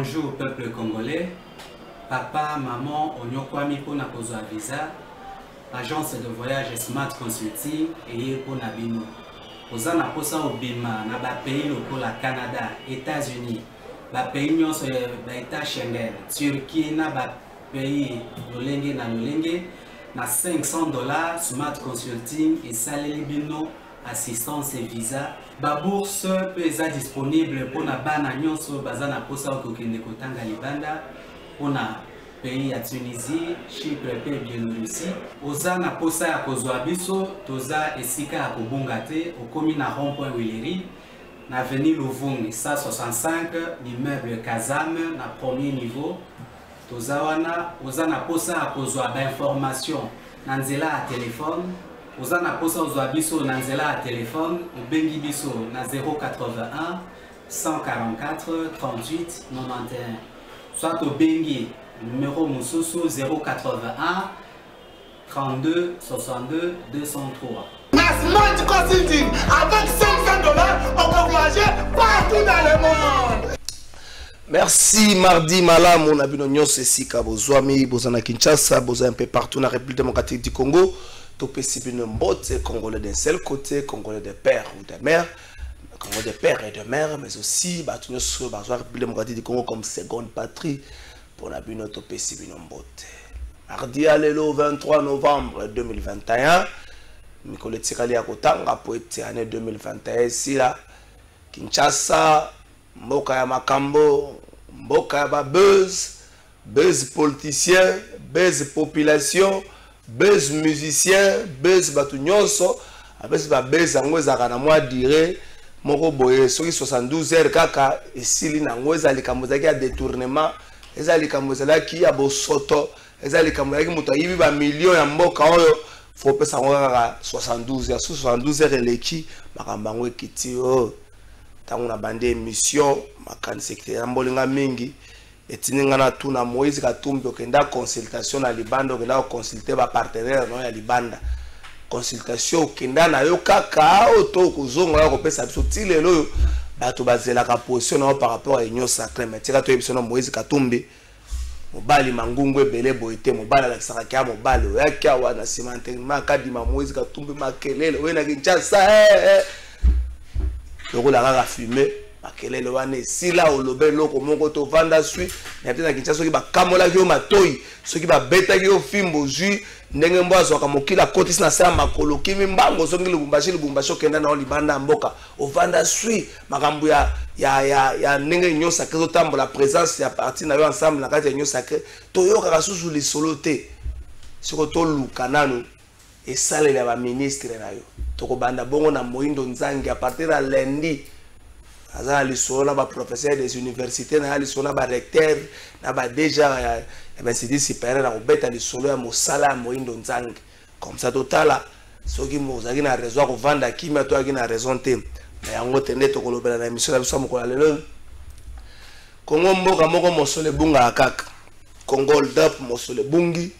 bonjour au peuple congolais. Papa, maman, onyokwami pour na kozwa visa. Agence de voyage Smart Consulting et pour na bino. Oza na posa obima na ba pays lokola Canada, États-Unis, ba pays nyonso ba état Schengen, Turquie na ba pays lolenge na lolenge na $500 Smart Consulting et saleli bino assistance et visa. Ba bourse peut être disponible pour na bana nyonso baza na posa okokende kotanga libanda pour na pays ya Tunisie, Chypre et Biélorussie. Oza na posa ya kozwa biso toza esika ya kobunga te okomi na rond-point Willery na avenue Louvungi 165 l'immeuble Kazam na premier niveau. Toza wana oza na posa ya kozwa ba information na nzela ya téléphone. Oza na posa ozwa biso na nzela ya téléphone obengi biso na 081 144 38 91 soit obengi numéro Moussousou 081 32 62 203. Smart Consulting, avec $500, on peut voyager partout dans le monde. Merci mardi malam on a vu nos sika bozwami bozana Kinshasa boza un peu partout dans la République démocratique du Congo. Topé sibino mbote congolais d'un seul côté, congolais de père ou de mère, congolais de père et de mère, mais aussi batunyo sur la République démocratique du Congo comme seconde patrie pour la bino topé sibino mbote. Mardi alelo 23 novembre 2021, Mikole Tikali akotanga pour cette année 2021 ici là Kinshasa, mboka ya makambo, mboka ya ba buzz politicien, buzz population. Buzz musicien, buzz batu nyonso, abesi ba buzz yango ezaka na mwa dire moko boye soki 72 heures kaka esili nango ezali likambo ezalaki ya détournement, ezali likambo ezalaki ya bosoto, ezali likambo ezalaki moto ayibi ba million ya mboka oyo fo pesa ngo kaka 72 heures, 72 heures eleki makambo yango ekiti oyo ntango na bande émission makanisi ya mbolinga mingi. Etininga na tuna Moïse Katumbi okenda consultation na libanda okenda consulter ba partenaire no ya libanda consultation okenda na yo kaka oto kozonga ya kopesa biso tilelo bato bazela ka position na par rapport à union sacrée mais tika to ebiso na Moïse Katumbi mobali mangungu ebele boite mobali la kisaka kya mobali oyaka wana simantement kadima Moïse Katumbi makelele we na Kinshasa lokola kaka fumer makelele wane sila olobe loko moko to vanda sui na tena Kinshasa soki ba kamola ki o matoi soki ba beta ki o fimbo jui ndenge mboazo akamokila kotisi na sa makolo kimi mbango soki Lubumbashi okenda na libanda mboka o vanda sui makambo ya ndenge nyo sacré to tambola présence ya parti na yo ensemble na kati ya nyo sacré to yo kaka susu li solo te siko to luka nanu esalela ba ministre na yo to ko banda bongo na Moindo Nzangi à partir de lundi. Aza lisona ba professeur des universités na lisona ba recteur na ba déjà institut supérieur na obeta lisolo ya mosala ya Moindo Nzangi comme ça totala soki mozaki na raison ko vanda kimia to aki na raison te na yango tende to kolobela na émission la biso mokola lelo Kongo mboka moko mosole bunga akaka Congo Dap mosole bungi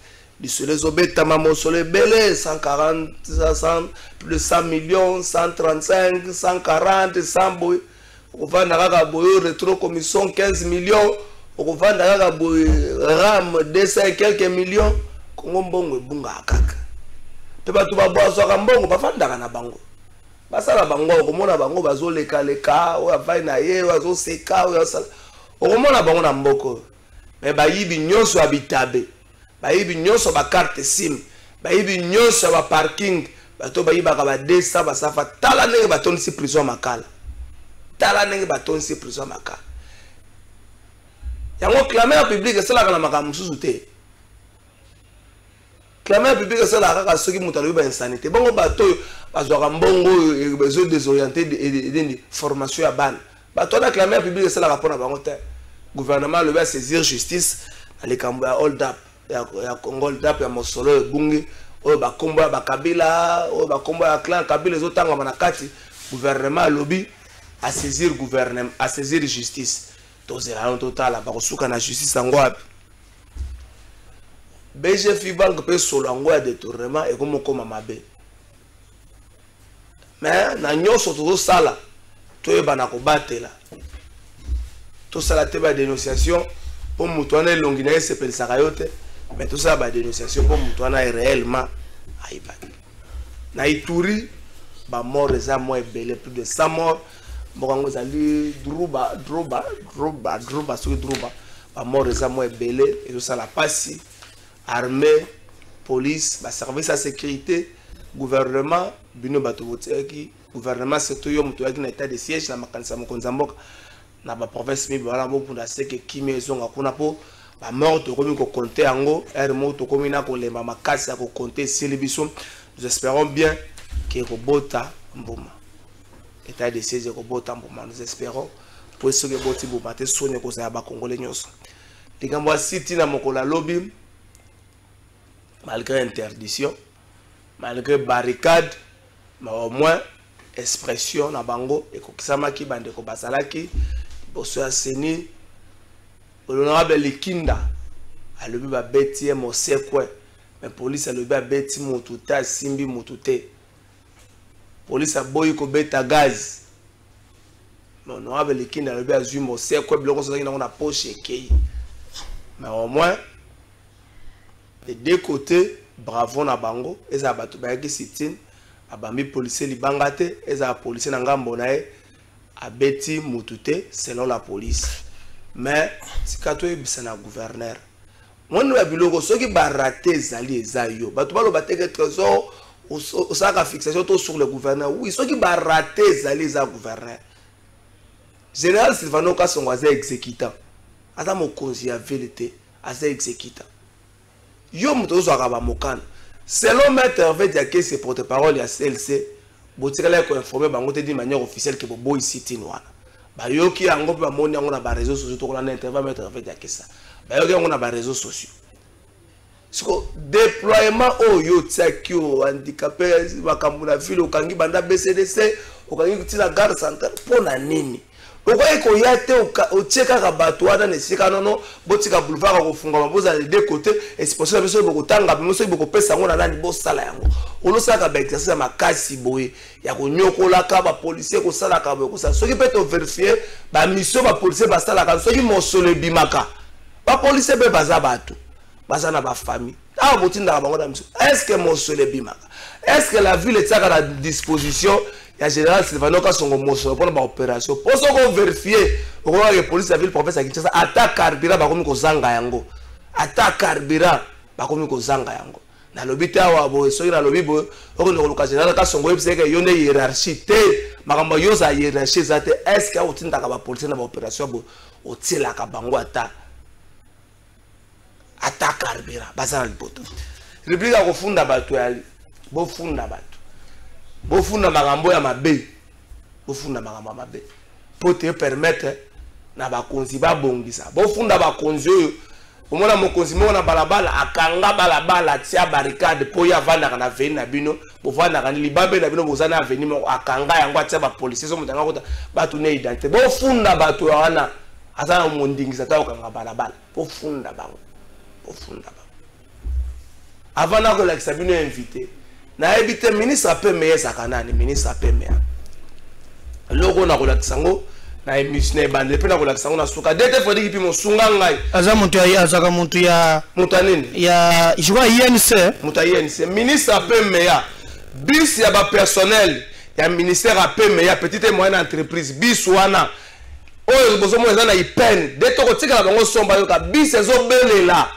lisolo zobeta ma mosole belé 140 100 plus de 100 millions 135 140 100 boy okuvanda kaka boyo retro commission 15 millions okuvanda kaka boyo ram 200 et quelques millions Kongo mbongo ebunga akaka pe batu babwaso ka mbongo bafandaka na bango basala bango okomona bango bazoleka leka oya vai na ye bazoseka oya sala okomona bango na mboko me bayibi nyonso abitabe bayibi nyonso ba carte sim bayibi nyonso ba parking bato bayibaka ba 200 basafa tala ndenge batonisi prison makala tala ndenge batonisi prison makala yango clamer public esalaka na makambo mosusu te clamer public esalaka kaka soki moto alobi ba insanité bongo bato oyo bazwaka mbongo bezo désorienté de formation ya bana bato na clamer public esalaka mpona bango te gouvernement alobi a saisir justice na likambo ya hold up ya Congo hold up ya mosolo ebungi oyo bakombo ya bakabila oyo bakombo ya clan kabila ezotangama na kati gouvernement alobi à saisir gouvernement à saisir justice tozela en total bakosuka na justice yango wapi BGF banque pe solo yango ya détournement ekomokoma mabe mais na nyonso tozosala toyeba na kobatela tout ça la teba dénonciation pour mutuana longina s'appelle Sarayote mais tout ça ba dénonciation pour mutuana réellement aibaki na Ituri ba mort eza moi belé plus de 100 morts morango zali druba sur druba ba mort eza moi belé et tout ça la passi armée police ba service à sécurité gouvernement bino bato qui gouvernement surtout yo mutu yaki na état de siège na makanisa mokonza mboka na ba province mi bala bo punda seke kimiezo ngakuna po ba mort to komi ko compter yango er mort to komi na ko lemba makasi ya ko compter célébration. Nous espérons bien que robota mboma état de siège robota mboma nous espérons pour ce que boti mboma te sonne ko za ba congolais nyonso likambo city na mokola lobby malgré interdiction malgré barricade mais au moins expression na bango et kokisama ki bande ko basalaki boso ya seni honorable Likinda alobi ba beti mo sekwe mais police alobi ba beti motuta simbi motute police aboyi ko beta gaz mais honorable Likinda alobi azui mo sekwe biloko so na na poche kei mais au moins des deux côtés bravo na bango eza bato ba yaki sitine abami policier libangate eza policier na ngambo na e abeti mutute selon la police mais sikato ebisa na gouverneur mwana ba biloko soki ba raté zali eza yo bato balo bateke trésor osaka fixation to sur le gouverneur oui soki ba raté zali eza gouverneur général Silvano Kasongo aza exécutant ata mokonzi ya vérité aza exécutant yo muto zo akaba mokana selon maître Hervé Diaké ses porte-parole ya CLC botikala ko informer bango te di manière officielle que bobo ici tinwana ba yo ki yango ba moni yango na ba réseaux sociaux to ko na interview maître Hervé Diaké ça ba yo ki yango na ba réseaux sociaux siko déploiement oyo tsaki o handicapé bakambula ville okangi banda BCDC okangi kutina gare centrale pona nini okoye ko yate o cheka ka bato wana ne sika nono botika boulevard ko funga maboza les deux côtés et c'est possible biso boko tanga biso boko pesa ngo na nani bo sala yango olo saka ba exercice ya makasi boye ya ko nyokola ka ba policier ko sala ka bo ko sa soki peut vérifier ba mission ba policier ba sala ka soki mosole bimaka ba policier be baza bato baza na ba famille ah botinda bango na mission est-ce que mosole bimaka est-ce que la ville est à la disposition ya général Silvano Kasongo moso pour ba opération pour so ko vérifier ko la police la ville province ya Kinshasa attaque carburant ba komi ko zanga yango attaque carburant ba komi ko zanga yango na lobita wa bo so ira lobibo ko no ko général Kasongo yebise ke yone hiérarchie te makambo yo za hiérarchie za te est-ce que otinda ka ba police na ba opération bo otila ka bango attaque carburant bazana lipoto république ko funda bato ya bo funda bato bofunda makambo ya mabe bofunda makambo ya mabe pour te permettre na bakonzi babongisa bofunda bakonzi oyo omona mokonzi moko na balabala akanga balabala tia barricade po ya vanda na veni na bino bovanda kana libabe na bino bozana veni moko akanga yango atia ba policiers so mutanga kota batu ne identité bofunda bato wana azana mondingisa ta okanga balabala bofunda bango avant na ko la bino invité na ebite ministre ape meya sakanani ministre ape meya logo na kolaksango na émission na bande pe na kolaksango na suka dete fodi kipi mosunga ngai aza muntu ya azaka muntu ya mutanini ya jwa INC mutayeni ministre ape meya bis ya ba personnel ya ministère ape meya petite et moyenne entreprise bis wana oyo bozomo eza na IPN dete ko tika bango somba yo ka bis ezo belela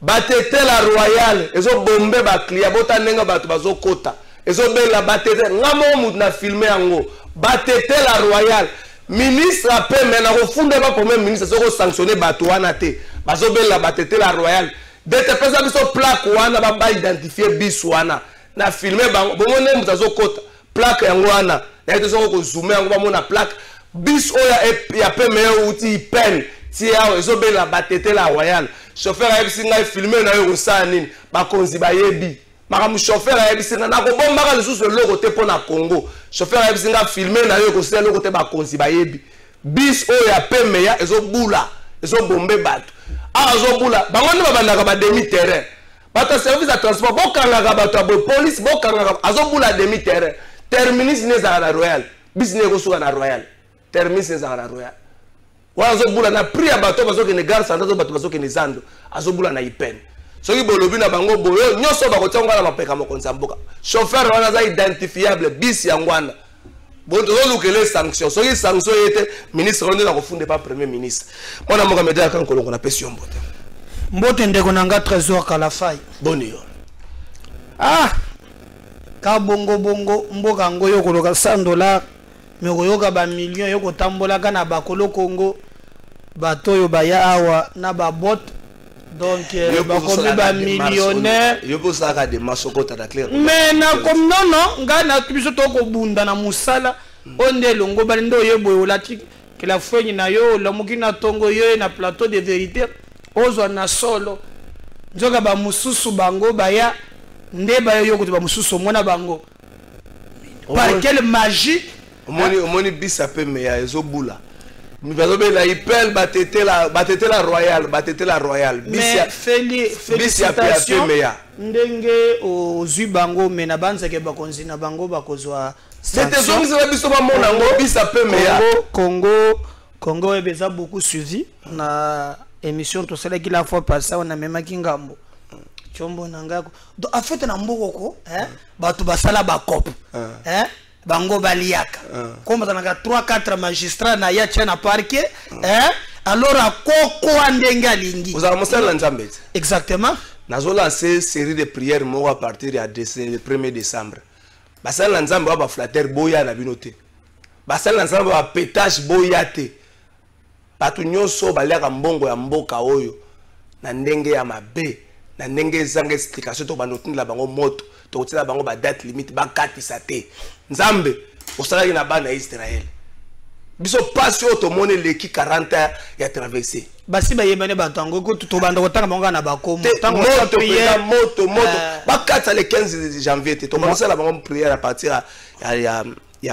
batete la royale ezo bombe ba client bota nenga bato bazo kota ezo bela batete ngamo mutu na filmer yango batete la royale ministre ape mena ko funde ba premier ministre soko sanctionner bato wana te bazo bela batete la royale dete pesa biso plaque wana ba identifier bis wana na filmer bango bomone mutu azo kota plaque yango wana na eto soko ko zoomer yango ba mona plaque bis oya ya pe meya uti pen tia ezo bela batete la royale chauffeur a bisinga filmer na yo sa nini bakonzi bayebi makamu chauffeur a bisinga na ko bomba ka lisusu loko te pona Congo chauffeur a bisinga filmer na yo ko se loko te bakonzi bayebi bis o ya pemeya ezo bula ezo bombe bato azo bula bango ni babandaka ba demi terrain bato service de transport bokanga ka bato ba police bokanga azo bula demi terrain terminus ne za na royal bis ne ko suka na royal terminus ne za na royal wana azobula na prix ya bato bazokende gare centrale bato bazokende zando azobula na ipene soki bolobi na bango boyo nyonso bakotia ngo na mapeka mokonzi ya mboka chauffeur wana aza identifiable bisi yango wana bon tozolukele sanction soki sanction ete ministre onde na kofunde pa premier ministre mwana mboka medea kankolongo na pesi yo mbote mbote ndeko na nga trésor Kalafai boni yo ka bongo mboka ngo yo koloka $100 me koyoka ba million yo kotambolaka na bakolo Congo bato yo baya awa na ba bot donc bakomi ba millionnaire yo posaka de masoko tata clair mais na comme non nga na biso to ko bunda na musala onde longo bali ndo yebo olati que la fenyi na yo la mukina tongo yo na plateau de vérité ozwa na solo nzoka ba mususu bango baya ndeba yo ko ba mususu mona bango par quelle magie omoni bisa pe meya ezobula mibazobe la ipel batete la royal bisia félicitations ndenge ozwi bango mena banzeke bakonzi na bango bakozwa c'était zongiza biso ba mona ngo bisa pe meya Congo ebeza beaucoup suivi na émission to sala kila fois passé on a même kingambo chombo nangako donc en fait na mboko bato basala ba cop bango baliaka comme dans 3-4 magistrats na ya tchana parquet alors à koko andenga lingi vous allez montrer la nzambe exactement nazo lancer série de prières mo à partir ya le 1er décembre basala la nzambe ba flatter boya na binote basala la nzambe ba pétage boya te batu nyonso baliaka mbongo ya mboka oyo na ndenge ya mabe na ndenge zanga explication to banotindela bango moto to kotela bango ba date limite ba katisa te nzambe osalaki na bana Israël biso passe oto mone leki 40 ya traversé basi ba yebane batango ko to banda kotanga bango na bakomo tango moto ba katisa le 15 janvier te to commencer la bango prière à partir ya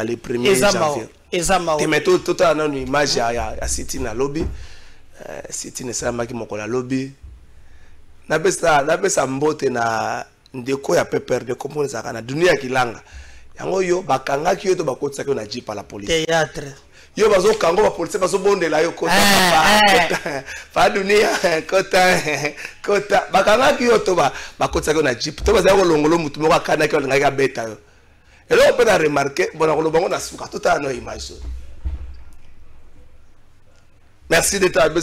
le 1er janvier ezama te meto tota na une image ya City na lobby City ne sala maki mokola lobby na besa mbote na ndeko ya pepper de komone saka na dunia kilanga yango yo bakangaki yo to bakotisa ko na jipa la police théâtre yo bazo kango ba police bazo bondela yo kota pa dunia kota bakangaki yo to bakotisa ko na jipa to bazo kolongolo mutu moko akana ko ngaka beta yo elo pe na remarquer bona ko bango na suka tota no image. Merci d'être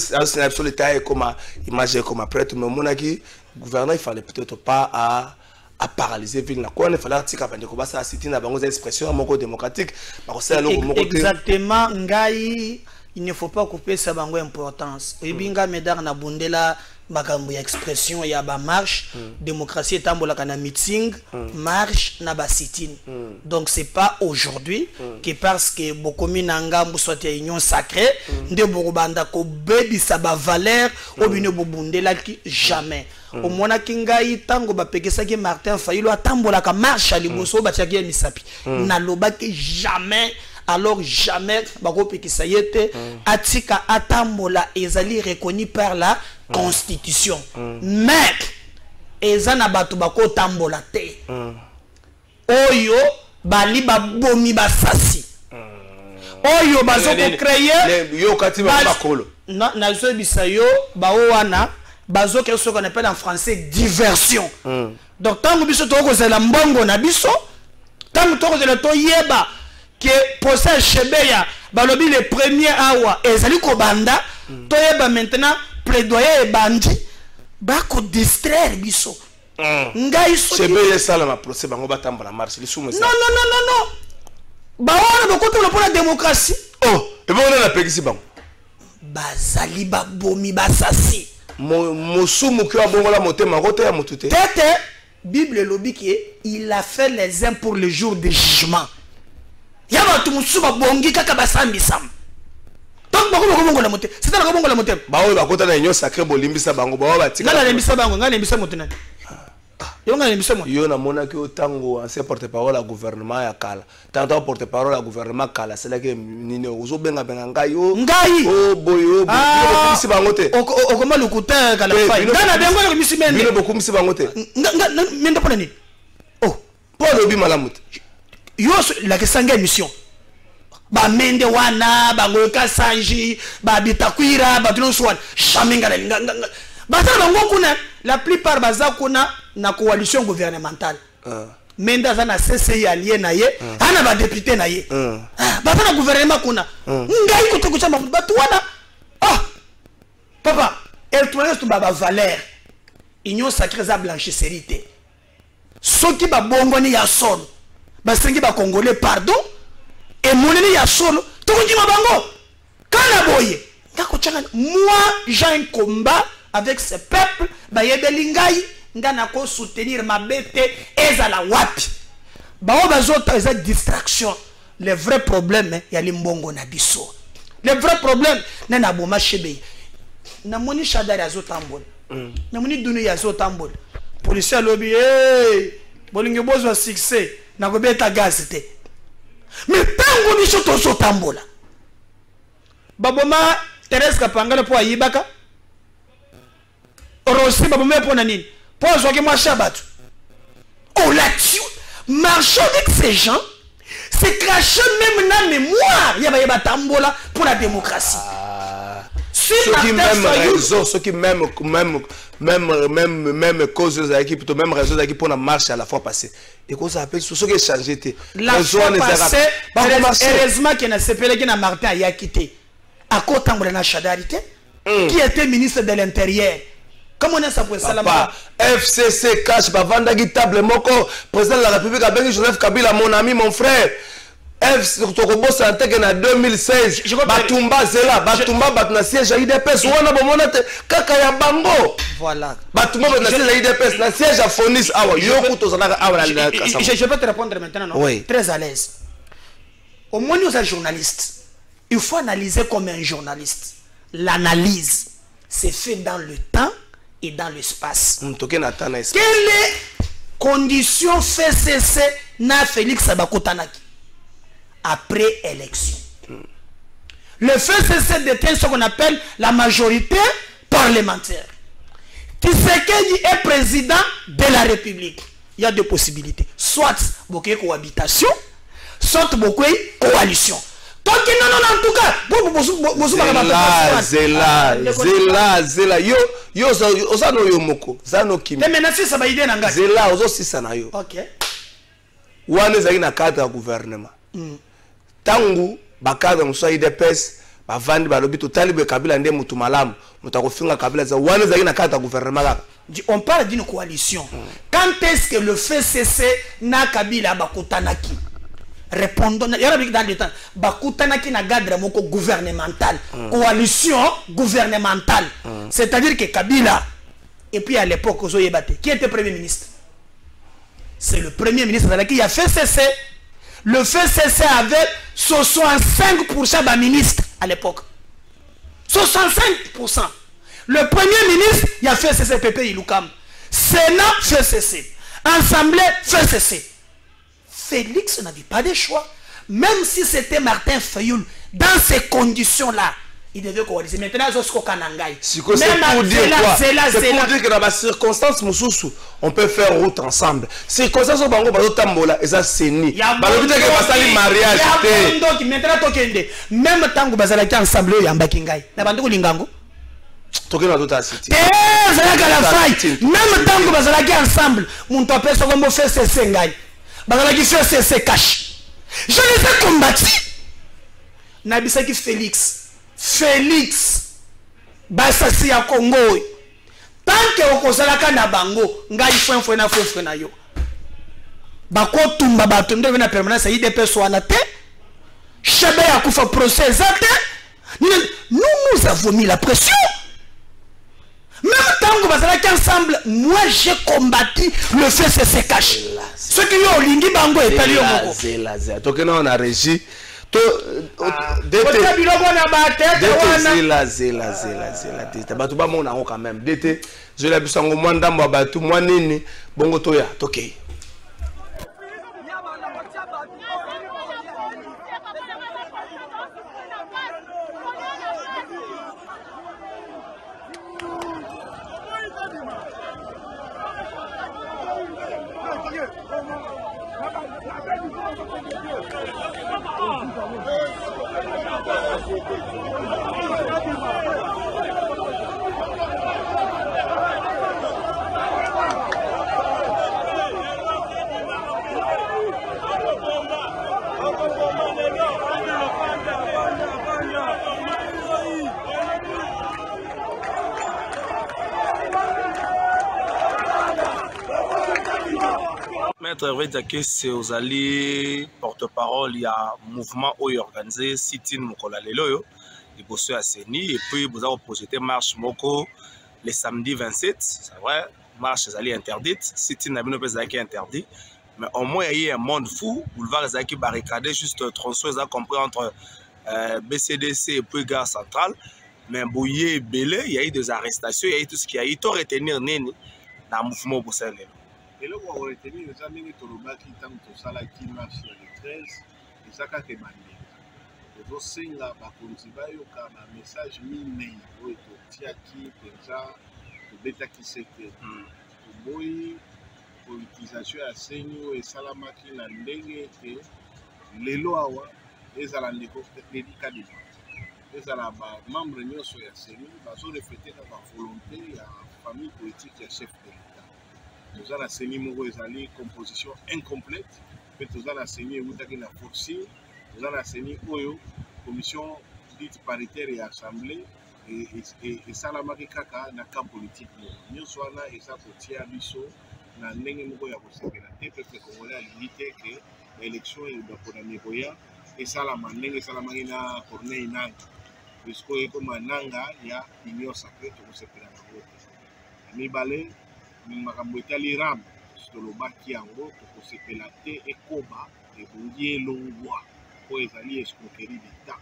sur le taille comme image comme après tout le monde qui gouvernement il fallait peut-être pas à paralyser ville na quoi il fallait tika vendre ko basa cité na bango expression moko démocratique ba ça exactement ngai il ne faut pas couper ça bango importance ebinga medar na bundela makambo ya expression ya ba marche démocratie etambola kana meeting marche na ba sit-in donc c'est pas aujourd'hui que parce que bokomi na ngambo soit ya union sacrée nde bokobanda ko bebisa ba valeur obino bobundela ki jamais au mona kingai tango ba pekesaki Martin Fayulu atambola ka marche ali boso ba tiaki misapi na lobaki jamais alors jamais bakope kisayete atika atambola ezali reconnu par la constitution mais ezana batu bako tambola te oyo bali babomi basasi oyo bazoko créer yo katima bakolo na zo bisayo bawo wana bazoke ce qu'on appelle en français diversion donc tango biso to kozela mbongo na biso tango to kozela to yeba que possède Chebeya balobi le premier awa ezali ko banda to yeba maintenant plaidoyer e bandi ba ko distraire biso ngai so Chebeya sala ma procès bango batambola marche li sumo non ba wana bokoto le pour la démocratie et bon on a pekisi bango bazali babomi basasi mosumu ki abongola motema ngote ya mutute tete Bible lobi que il a fait les uns pour le jour du jugement. Yaba tumusu ba bongi kaka basambi sam. Donc bako bongo la moté. C'est la bongo la moté. Ba oyo bakota na nyo sacré bolimbisa bango ba ba tika. Ngala lembisa bango, ngala lembisa moté na. Yo ngala lembisa moté. Yo na mona ki otango ancien porte-parole à gouvernement ya kala. Tanto porte-parole à gouvernement kala, c'est là que nini ozo benga ngai yo. Ngai. Oh boyo, yo misi bango te. Okoma lukuta kala fai. Ngala bengo yo misi mende. Bino boku misi bango te. Mende pona ni. Oh, Paul obi malamuti. Yo la kesanga émission. ba mende wana bangoka sanji ba bitakwira ba tuno swan shamenga la bazala bango kuna la plupart baza kuna na coalition gouvernementale mende za na CCI allié na ye ana ba député na ye bazala gouvernement kuna ngai ko to chama batu wana papa el tourne to ba valeur union sacrée za blanchisserie te soki ba bongoni ya solo basengi ba congolais pardon et monene ya solo to ndima bango kana boye ngako changa moi j'ai un combat avec ce peuple ba yebelingai ngana ko soutenir ma bête ezala wapi ba o bazota eza distraction le vrai problème ya limbongo na biso le vrai problème na na boma chebe na moni shadari azotambola na moni dunu ya azotambola policier lobby bolingi bozo succès na ko beta gaz te mais tango biso tozo tambola baboma Thérèse Kapangala po ayibaka Rossi baboma po na nini po azoki mwa shabatu oh là-dessus marcher avec ces gens c'est cracher même na mémoire yaba tambola pour la démocratie ceux qui même raison ceux qui même cause de l'équipe plutôt même raison de l'équipe pour la marche à la fois passée et qu'on s'appelle ceux qui changé la fois passée heureusement qu'il n'a s'appelé qu'il n'a Martin a quitté à côté de la chadarité qui était ministre de l'Intérieur. Comment on a ça pour ça là-bas? FCC cash bavanda table moko président de la République a béni Joseph Kabila mon ami mon frère. Tokobo Santeke na 2016 Batumba Zela Batumba batna siège à IDPS wana bomona te kaka ya bango voilà Batumba batna siège à IDPS na siège à Fonis awa yoku tozalaka awa na Kasama. Je peux te répondre maintenant non? Oui. Très à l'aise. Au moins nous sommes journalistes. Il faut analyser comme un journaliste. L'analyse c'est fait dans le temps et dans l'espace. Quelle est condition fait cesser na Félix Abakotanaki après élection? Le FCC détient ce qu'on appelle la majorité parlementaire. Tshisekedi est président de la République. Il y a deux possibilités. Soit beaucoup de cohabitation, soit beaucoup de coalition. Donc non, en tout cas, Zela, yo osano yo moko, zano kimi. Mais maintenant si ça va aider nanga. Zela ozo sisa na yo. OK. Wane zaki na cadre ya gouvernement. Tangu bakadre mso IDPS bavandi balobi totali be Kabila nde mutu malamu mutakofinga Kabila za wane zaki na cadre ya gouvernement là. On parle d'une coalition. Quand est-ce que le FCC na Kabila bakutanaki? Répondons dans le temps bakutanaki na cadre moko gouvernemental, coalition gouvernementale. C'est-à-dire que Kabila et puis à l'époque Ozoyebate qui était premier ministre? C'est le premier ministre qui a fait cesser. Le FCC avait 65% de ministres à l'époque. 65%. Le premier ministre, il a fait cesser Pépé Iloukam. Sénat fait cesser. Assemblée fait cesser. Félix n'avait pas de choix. Même si c'était Martin Fayoul, dans ces conditions-là, il devait coaliser. Maintenant, c'est pour dire quoi? C'est pour dire que dans les circonstances, on peut faire route ensemble. Circonstances, on peut tambola et ça c'est ni. Mariage. Même tant que bazala qui ensemble, il y a un bakingai. Na bandu lingango. Toke na tota city. Même tant que bazala qui ensemble, mon tapé ça comme faire cesser ngai. Bazala qui fait cesser cash. Je les ai combattus. Nabisaki Félix basasi ya Congo tant que okozalaka na bango ngai fwe na yo bakotumba bato nde na permanence IDPS wana te chebe ya kufa procès zate nous avons mis la pression même tant que bazalaki ensemble moi j'ai combattu le fait se cache ce qui yo lingi bango etali yo moko zela tokena on a régi zela batu ba mona quand même dete je la bisango mwa ndambo ya batu mwa nini bongo toya tokei Oh, Maître Hervé Diaké, c'est aux alliés porte-parole, il y a un mouvement organisé, sit-in Mokola Lelo, il bosse à Seni, et puis vous avez projeté marche Moko le samedi 27, c'est vrai, marche les alliés interdite, sit-in Nabino Bezaki interdit, mais au moins il y a eu un monde fou, boulevard Zaki barricadé, juste tronçon, ils ont compris entre BCDC et puis Gare Centrale, mais Bouillé et Belé, il y a eu des arrestations, il y a eu tout ce qu'il y a eu, il faut retenir Neni dans le mouvement pour ça. Et là, on va retenir les amis de Tolobaki, tant que ça, qui marche le 13, et ça, quand tu m'as dit. Et donc, c'est là, il y a un message mini, où tu as qui, déjà, tu bêta qui c'était. Tu politisation à Senyo et Salamaki, la ndenge, les lois, les alandeko, les cadets. Les alabas, membres de l'Union Senyo, ils ont reflété la volonté de la famille politique et chef de l'État. Nous avons enseigné une composition incomplète, nous avons enseigné une forcing, nous avons enseigné une commission dite paritaire et assemblée, et ça la marque dans le camp politique. Nous sommes là et ça pour tirer à biso, dans le ndenge moko ya kosepela te peuple congolais a limité que l'élection est dans la Niboya, et ça la ndenge ça la marque na Corneille Nanga, puisque comme Nanga il y a union sacrée pour kosepela na vote. Mibale makambo etali ram tolobaki yango tokosepela te ekoba ebongi elongwa po ezali escroquerie d'État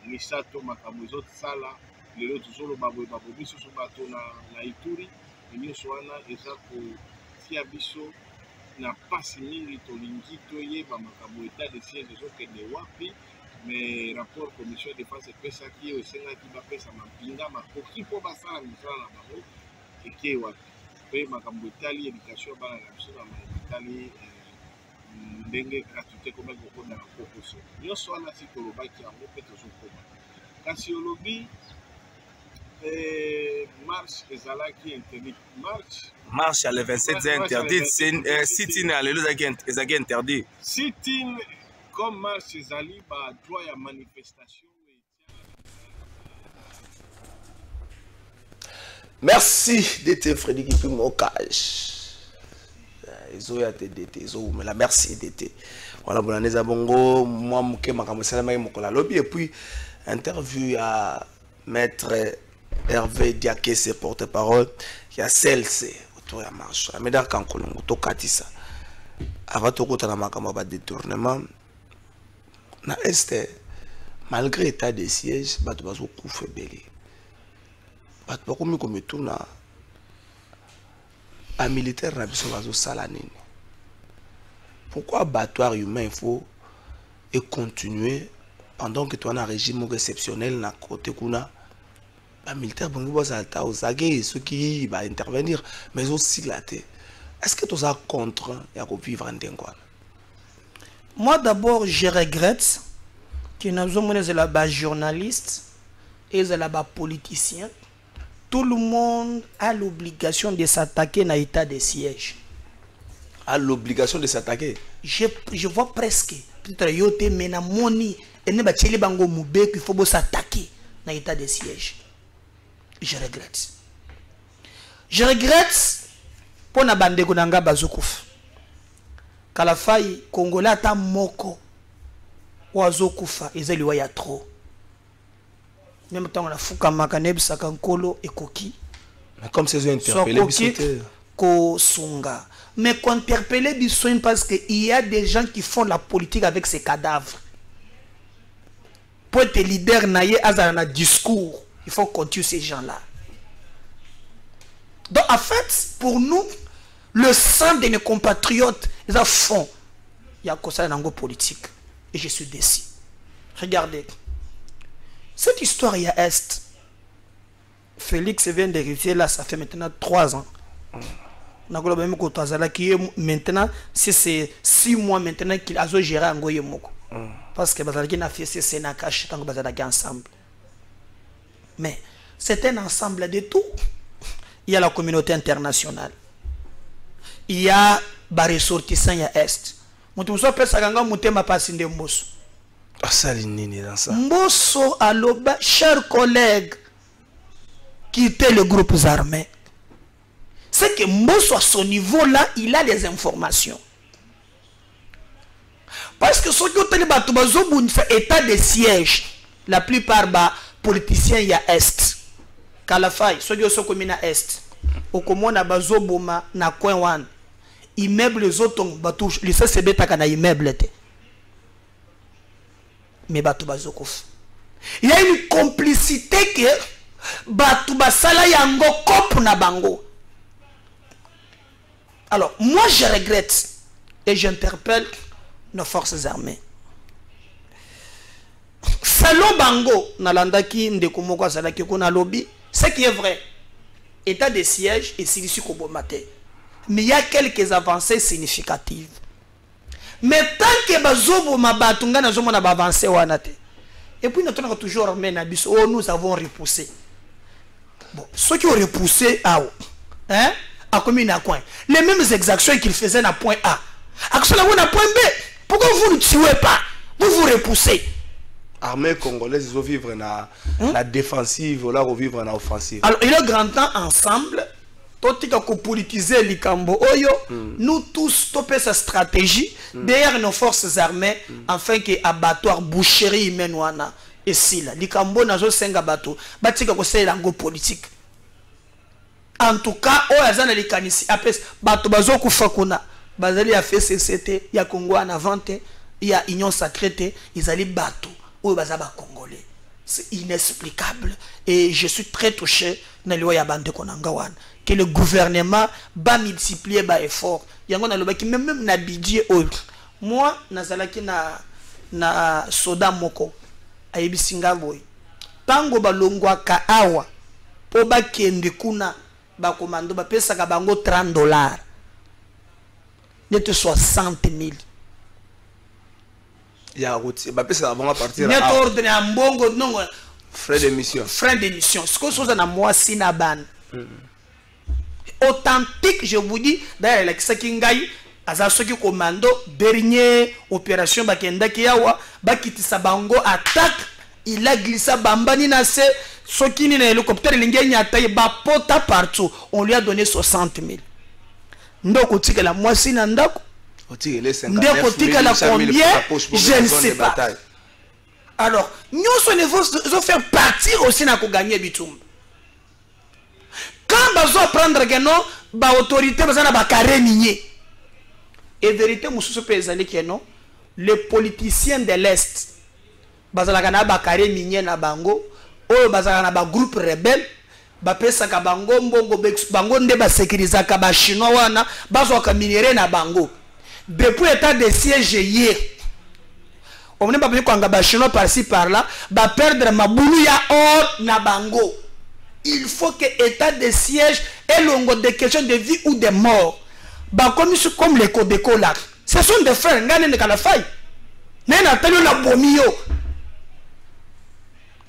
misato makambo ezosala lelo tozoloba boye babobi susu bato na Ituri nyonso wana eza kotia biso na pasi mingi tolingi toyeba makambo état de siège ezokende wapi mais rapport commission de défense epesaki oyo esengaki bapesa mampinga makoki mpo basala misala na bango eke wapi pe makambo etali éducation bana na biso na etali ndenge gratuité comme ekokonda na kokoso nyonso wana si tolobaki yango mpe tozokoma kasi olobi marche ezalaki interdit marche à le 27 est interdit, sit-in à l'élo ezalaki interdit. Sit-in comme marche ezali ba droit ya manifestation. Merci d'été Frédéric Mokage. Ezoya TDT, Ezoumela, merci d'été. Voilà, bon année à Bongo, moi Mouké Makamosalama et Mokola Lobby, et puis interview à Maître Hervé Diaké, ses porte-parole, qui a celle-ci, autour de la marche. À Médard Kankolongo, Tokatissa. Avant de côté de la détournement, na Est, malgré l'état de siège, il y a un coup fébrile. Comme tout un militaire n'a pas de salaire. Pourquoi abattoir humain il faut et continuer pendant que tu as un régime exceptionnel na côté kuna un militaire bon va salta aux aguets ceux qui va intervenir mais aussi là est-ce que tu as contre ya ko vivre en dengwa? Moi d'abord je regrette que nous sommes là journalistes et là politiciens. Tout le monde a l'obligation de s'attaquer à l'état de siège. A l'obligation de s'attaquer? Je vois presque. Peut-être mena moni et ne bacheli bango mube qu'il faut s'attaquer à l'état de siège. Je regrette. Je regrette pour na bande konanga bazokuf. Kalafai Congolais ata moko wazokufa ezali wa ya trop. Même temps on a fouka makaneb sakankolo et koki. Mais comme c'est interpellé ko sunga. Mais qu'on interpelle bisoin parce que il y a des gens qui font la politique avec ces cadavres. Pour être leader naïe azana discours, il faut qu'on tue ces gens-là. Donc en fait, pour nous, le sang de nos compatriotes, ils ont fond. Il y a comme ça dans politique. Et je suis déçu. Regardez. Cette histoire, il y a Est. Félix vient d'hériter là, ça fait maintenant 3 ans. Maintenant, si c'est 6 mois maintenant qu'il a géré un goye moko. Parce que Bazalaki n'a fait c'est na cache tant que Bazalaki ensemble. Mais c'est un ensemble de tout. Il y a la communauté internationale. Il y a les ressortissants, il y a Est. Moutoumso peut s'aganga moutema passinde Mbosso. Ah ça l'inini dans ça. Mbosso aloba, chers collègues, quittez les groupes armés. C'est que Mbosso à son niveau là, il a les informations. Parce que ceux qui ont fait état de siège, la plupart des politiciens il y a Est. Kalafai, ceux qui ont commis à Est. Au commun na bazoboma na coin wan. Immeuble les autres batouche, les CCB takana immeuble te. Mais batou bazokof. Il y a une complicité que batou basala yango kop na bango. Alors, moi je regrette et j'interpelle nos forces armées. Salon bango nalandaki ndeko moko asalaki ko na lobby, ce qui est vrai. État de siège et Silisi Kobomate. Mais il y a quelques avancées significatives. Mais tant que bazobo mabatunga na zomo na avancé wanate. Et puis nous avons toujours nous avons repoussé. Bon, ceux qui ont repoussé à combien à coin. Les mêmes exactions qu'ils faisaient à point A. À point B. Pourquoi vous ne tuez pas? Vous vous repoussez. Armée congolaise, ils vont vivre dans la défensive, là, ils vont vivre dans l'offensive. Alors, il est grand temps ensemble, pour politiser les Cambo Oyo, nous tous, topé sa stratégie derrière nos forces armées, afin que abattoir, boucherie, menouana, et si là, les Cambo n'ont pas bateau, batika ko c'est l'ango politique. En tout cas, Oyazana les Kanisi, après, bateau bazo kufakuna, bazali a fait CCT, il y a Congo en avant, il y a Union Sacrée, ils allaient bateau. Congolais. C'est inexplicable et je suis très touché que le gouvernement va multiplier les efforts. Même na budget moi nazalaki na soda moko ayebi singaboy tango balongwa ka awa po bakende kuna ba komando ba pesa ka bango $30 net 60 000. Il y a route. Bah, ça va partir. Net ordre à mbongo non. Frais d'émission. Frais d'émission. Ce que chose na moi sinaban. Authentique, je vous dis. D'ailleurs, la Kisakingai, Azasoki commando, dernière opération bakenda kiawa, bakitisa bango attaque. Il a glissé bambani na se, sokini na hélicoptère l'ingénie attaque ba pota partout. On lui a donné 60 000. Ndoko tika la moi sinandako. Je ne sais pas. Alors, nous devons faire partir aussi na ko gagner bitum. Quand bazo prendre que non, ba autorité bazana ba carré minier. Et vérité mususu pezali que non, les politiciens de l'Est bazala kana ba carré minier na bango, o bazala na ba groupe rebelle. Ba pesa ka bango mbongo bango nde ba sécuriser ka ba chinois wana bazo ka minéré na bango. Depuis l'état de siège hier, on n'est pas venu quand on chinois par-ci par-là, va perdre ma boulou ya or na bango. Il faut que l'état de siège ait longo des questions de vie ou de mort. Bah comme les Codeco là, ce sont des frères. Ngane ne kalafai. Nena telu la bomio.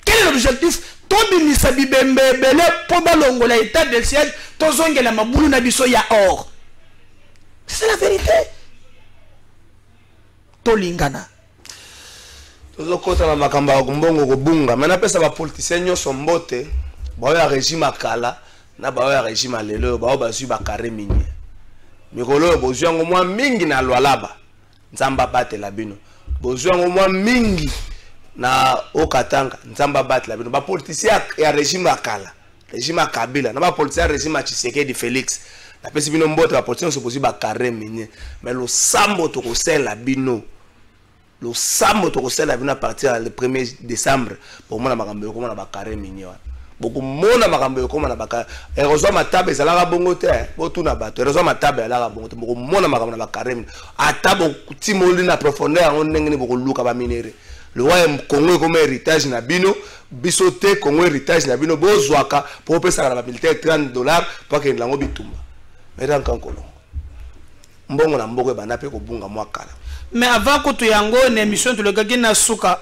Quel est l'objectif? Tobi ni sabi bembe bele po balongo la état de siège, tozonge la maboulou na biso ya or. C'est la vérité. Tolingana. Tozokota na makamba ya kumbongo kobunga. Mena pesa ba politiciens nyoso mbote, ba ya régime akala na ba ya régime alelo, ba bazui ba carré minier. Mikolo bozwango mwa mingi na lwalaba. Nzamba batela bino. Bozwango mwa mingi na Okatanga, nzamba batela bino. Ba politiciens ya régime akala, régime akabila, na ba politiciens régime Tshisekedi Félix. La pesi bino mbote la politique se pose ba carré minier. Mais le sambo to kosel la bino. Le sambo to kosel la bino à partir le 1er décembre pour moi na makambo ko na ba carré minier. Beaucoup mona makambo ko na ba carré. Heureusement ma table ezala bongo te. Botu na bato. Heureusement ma table ezala bongo te. Beaucoup mona makambo na ba carré minier. Ata bo timoli na profondeur on ndenge ni boko luka ba minéré. Le royaume Congo comme héritage na bino, bisoté Congo héritage na bino bozwaka pour pesa na militaire $30 pour que lango bitumba. mais dans kankolo mbongo na mboko bana pe ko bunga mwa kala. Mais avant que tu yango une émission tu le gagné na suka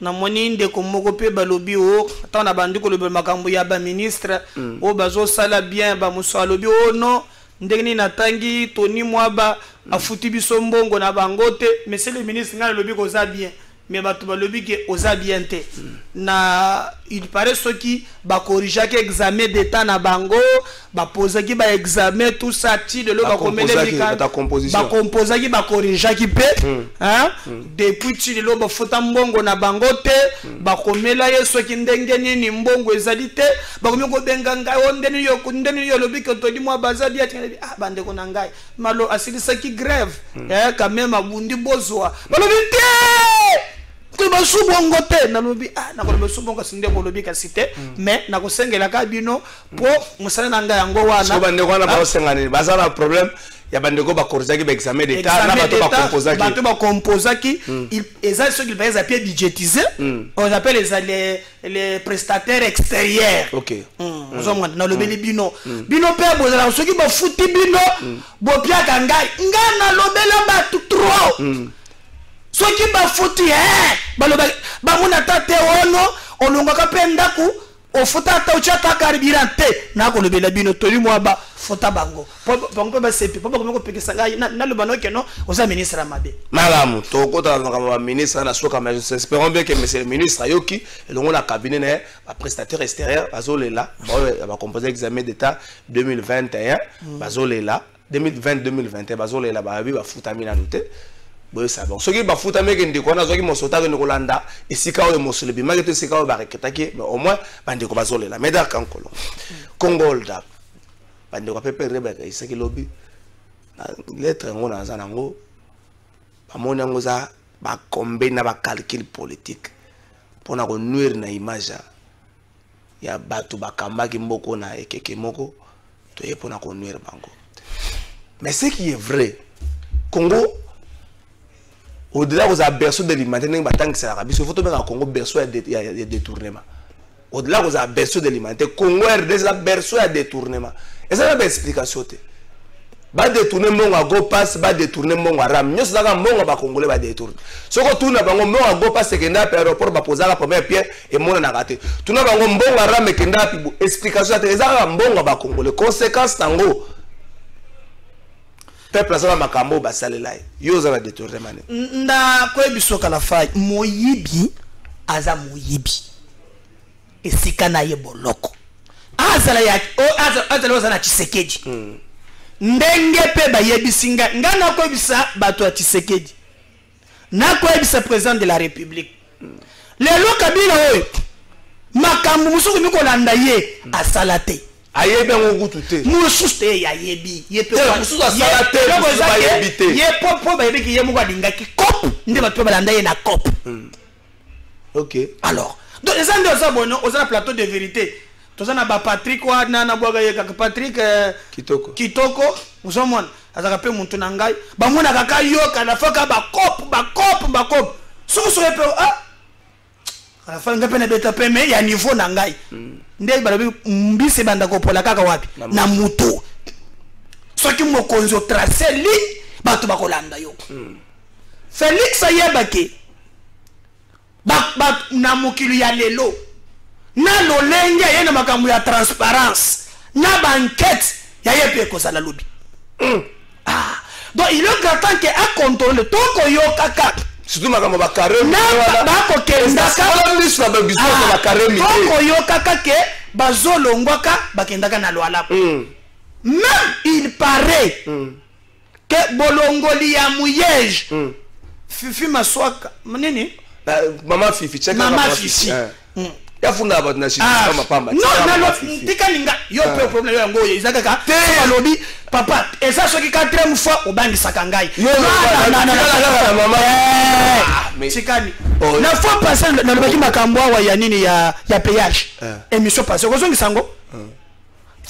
na moni ndeko moko pe balobi o ata na bandi ko lobi makambo ya ba ministre o bazo sala bien ba muso alobi o non ndengni na tangi toni mwaba afuti biso mbongo na bangote mais c'est le ministre ngala lobi ko za bien mais batu balobi ke oza bien te na il paraît ceux qui ba corriger que examen d'état na bango ba poser qui ba examen tout ça ti de lo ba komele ta composition ba composer qui ba corriger qui pe hein depuis ti de lo ba futa mbongo na bangote ba komela ye ceux qui ndenge nini mbongo ezali te ba komi ko benga ngai o ndeni yo lobi ke to di mwa bazali ati ah bande ko na ngai malo asilisa ki grève quand même abundi bozwa balobi te que ba subongo te na lobi ah na ko ba subongo sinde ko lobi ka cité mais na ko sengela ka bino po musana na ngai yango wana so bande ko wana ba sengani bazala problème ya bande ko ba corriger ba examen d'état na ba to ba composer qui ils ceux qui va pied budgétisé on appelle les prestataires extérieurs. OK on na lobi bino bino pe bozala ceux qui ba futi bino bo pia ka ngai ngana lobela ba trop soki ba futi ba muna tate ono olongaka penda ku ofuta ta uchata karibirante na ko lobela bino tori mwa ba futa bango bango ba sepi po ba ko pekisa ngai na lobano ke no oza ministre mabe malamu to ko ta ba ministre na soka mais espérons bien que monsieur le ministre ayoki elongo na cabinet na ba prestataire extérieur bazolela ba composer examen d'état 2021 bazolela 2020 bazolela ba bi ba futa mina note. Boy ça bon soki ba futa meke ndiko na soki mosota ke ndikolanda isika o mosole bi maketo isika o ba reketaki mais au moins bande ko bazolela mais dar kankolo kongolda bande ko pepe reba ka isaki lobi lettre ngona za nango ba moni ngo za ba kombe na ba calcul politique pona ko nuire na image ya batu bakambaki mboko na ekeke moko to yepona ko nuire bango mais ce qui est vrai Congo au-delà de berceau de l'alimentaire, il faut que le Congo berceau de détournement. Au-delà de berceau de l'alimentaire, Congo est berceau de détournement. Et ça, c'est une explication. Va détourner mon go pass, va détourner mon ram. Nous sommes mon Congolais va détourner. Ce que tout n'a pas mon go pass, c'est que n'a pas aéroport va poser la première pierre et mon a raté. Tout n'a pas mon bon ram et que n'a pas explication. C'est ça mon ba Congolais. Conséquence tango. Peuple azala makambo basalela yo za ba détourner mané nda ko ebisoka la fay moyibi aza moyibi esika na ye boloko azala ya azala na Tshisekedi ndenge pe ba yebisinga ngana ko ebisa bato ya Tshisekedi na ko ebisa président de la République lelo Kabila oyo makambo musuku miko landa ye asalate ayebe ngutu te mususu te ya yebi yepe mususu asala te mususu ba yebite ye popo ba yebiki ye muko alingaki cop nde bato balanda ye na cop OK alors donc les gens de ça bono aux plateau de vérité tous na ba Patrick wa na boga ye kaka Patrick kitoko musomon azaka pe muntu na ngai ba mona kaka yoka na foka ba cop so yepe ala fa ngape na beta pe me ya niveau na ngai ndé balobi mbisi banda ko pola kaka wapi na mutu soki mokonzi o tracer ligne bato bakolanda yo Félix ayebake ba na mokili ya lelo na lolenge ye na makambo ya transparence na ba enquête ya yepe ko sala lobi donc il est grand temps que a contrôler to ko yo kaka surtout makambo ba carré na ba ko kenda ka liste ba biso ba carré mi ko yo kaka ke bazolongwaka bakendaka na lwala même il paraît que bolongoli ya muyej fifi maswaka nini mama fifi check mama fifi ya funda ba na shiti kama pamba non non tika ninga yo pe problème yo ngo izaka ka balobi papa esa soki 4e fois obangisa kangai mama chikani na fois passer na lobaki makambo wa ya nini ya péage émission passée ko zongi sango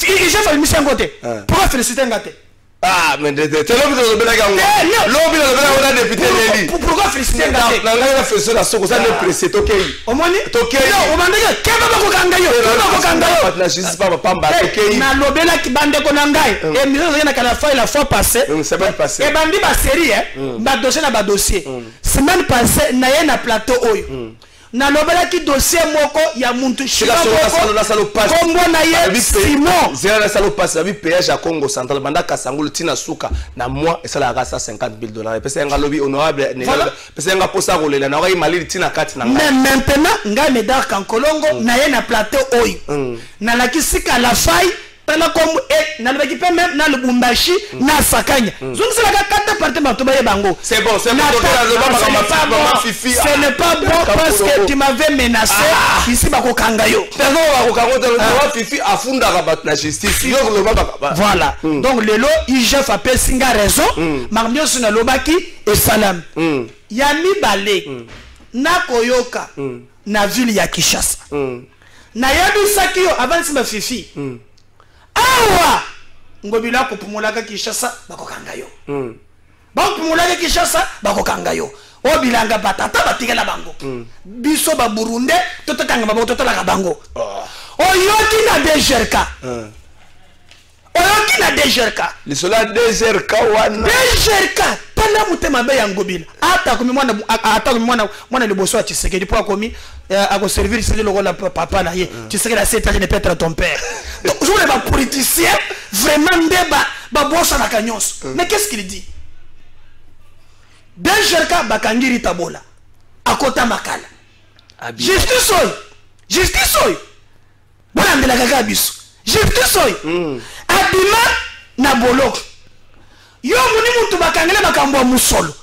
il j'ai fait émission côté pour féliciter ngate Ah, mais c'est l'homme de l'homme député Nelly. Pourquoi féliciter un gars? La félicité la soko, ça n'est pressé, ok. Au moins, ok. Non, au moins, qu'est-ce que je sais pas, pamba, ok. Na lobela ki bande ko nangai. Et nous on a la fois passée. C'est pas passé. Et bandi ba série ba dossier na ba dossier. Semaine passée na ye na plateau oyo. Na lobela ki dossier moko ya muntu shika moko. Kombo na ye Simon. Zéro la salo passe, la péage à Congo central banda kasangulu tina suka na moi et ça la rasa $50,000. Parce que nga lobby honorable parce que nga posa rolela na ngai mali tina kati na ngai. Mais maintenant nga medar kankolongo na ye na plateau oyo. Na la kisika la faille tala comme et na le pe même na le Bumbashi na Sakanya. Zone c'est la carte partie bato ba bango. C'est bon, c'est bon. Ce n'est pas bon parce que tu m'avais menacé ici bako kangayo. Voilà. Donc lelo IGF appelle singa raison. Marmio suna lobaki et salam. Yami Balé na koyoka na ville ya Kinshasa. Na yabi sakio avant sima fifi. Awa ngobila ko pumulaka Kinshasa bakokanga yo. Ba pumulaka Kinshasa bakokanga yo. O bilanga batata batikela bango. Biso ba Burundi totokanga ba totolaka bango. O yoki na DGRK. Oyoki na DGRK. Le sola DGRK wana. DGRK tala mutema be ya ngobila. Ata komi mwana liboso ya Tshisekedi po akomi à servir c'est le papa là tu sais que la c'est de peut-être ton père. Donc je voulais pas politicien vraiment débat ba bossa na kanyos. Mais qu'est-ce qu'il dit? DGRK bakangiri tabola akota makala. Justice oy. Bona ndela kaka biso. Justice oy. Abima na boloko. Yo muni muntu bakangela makambo musolo.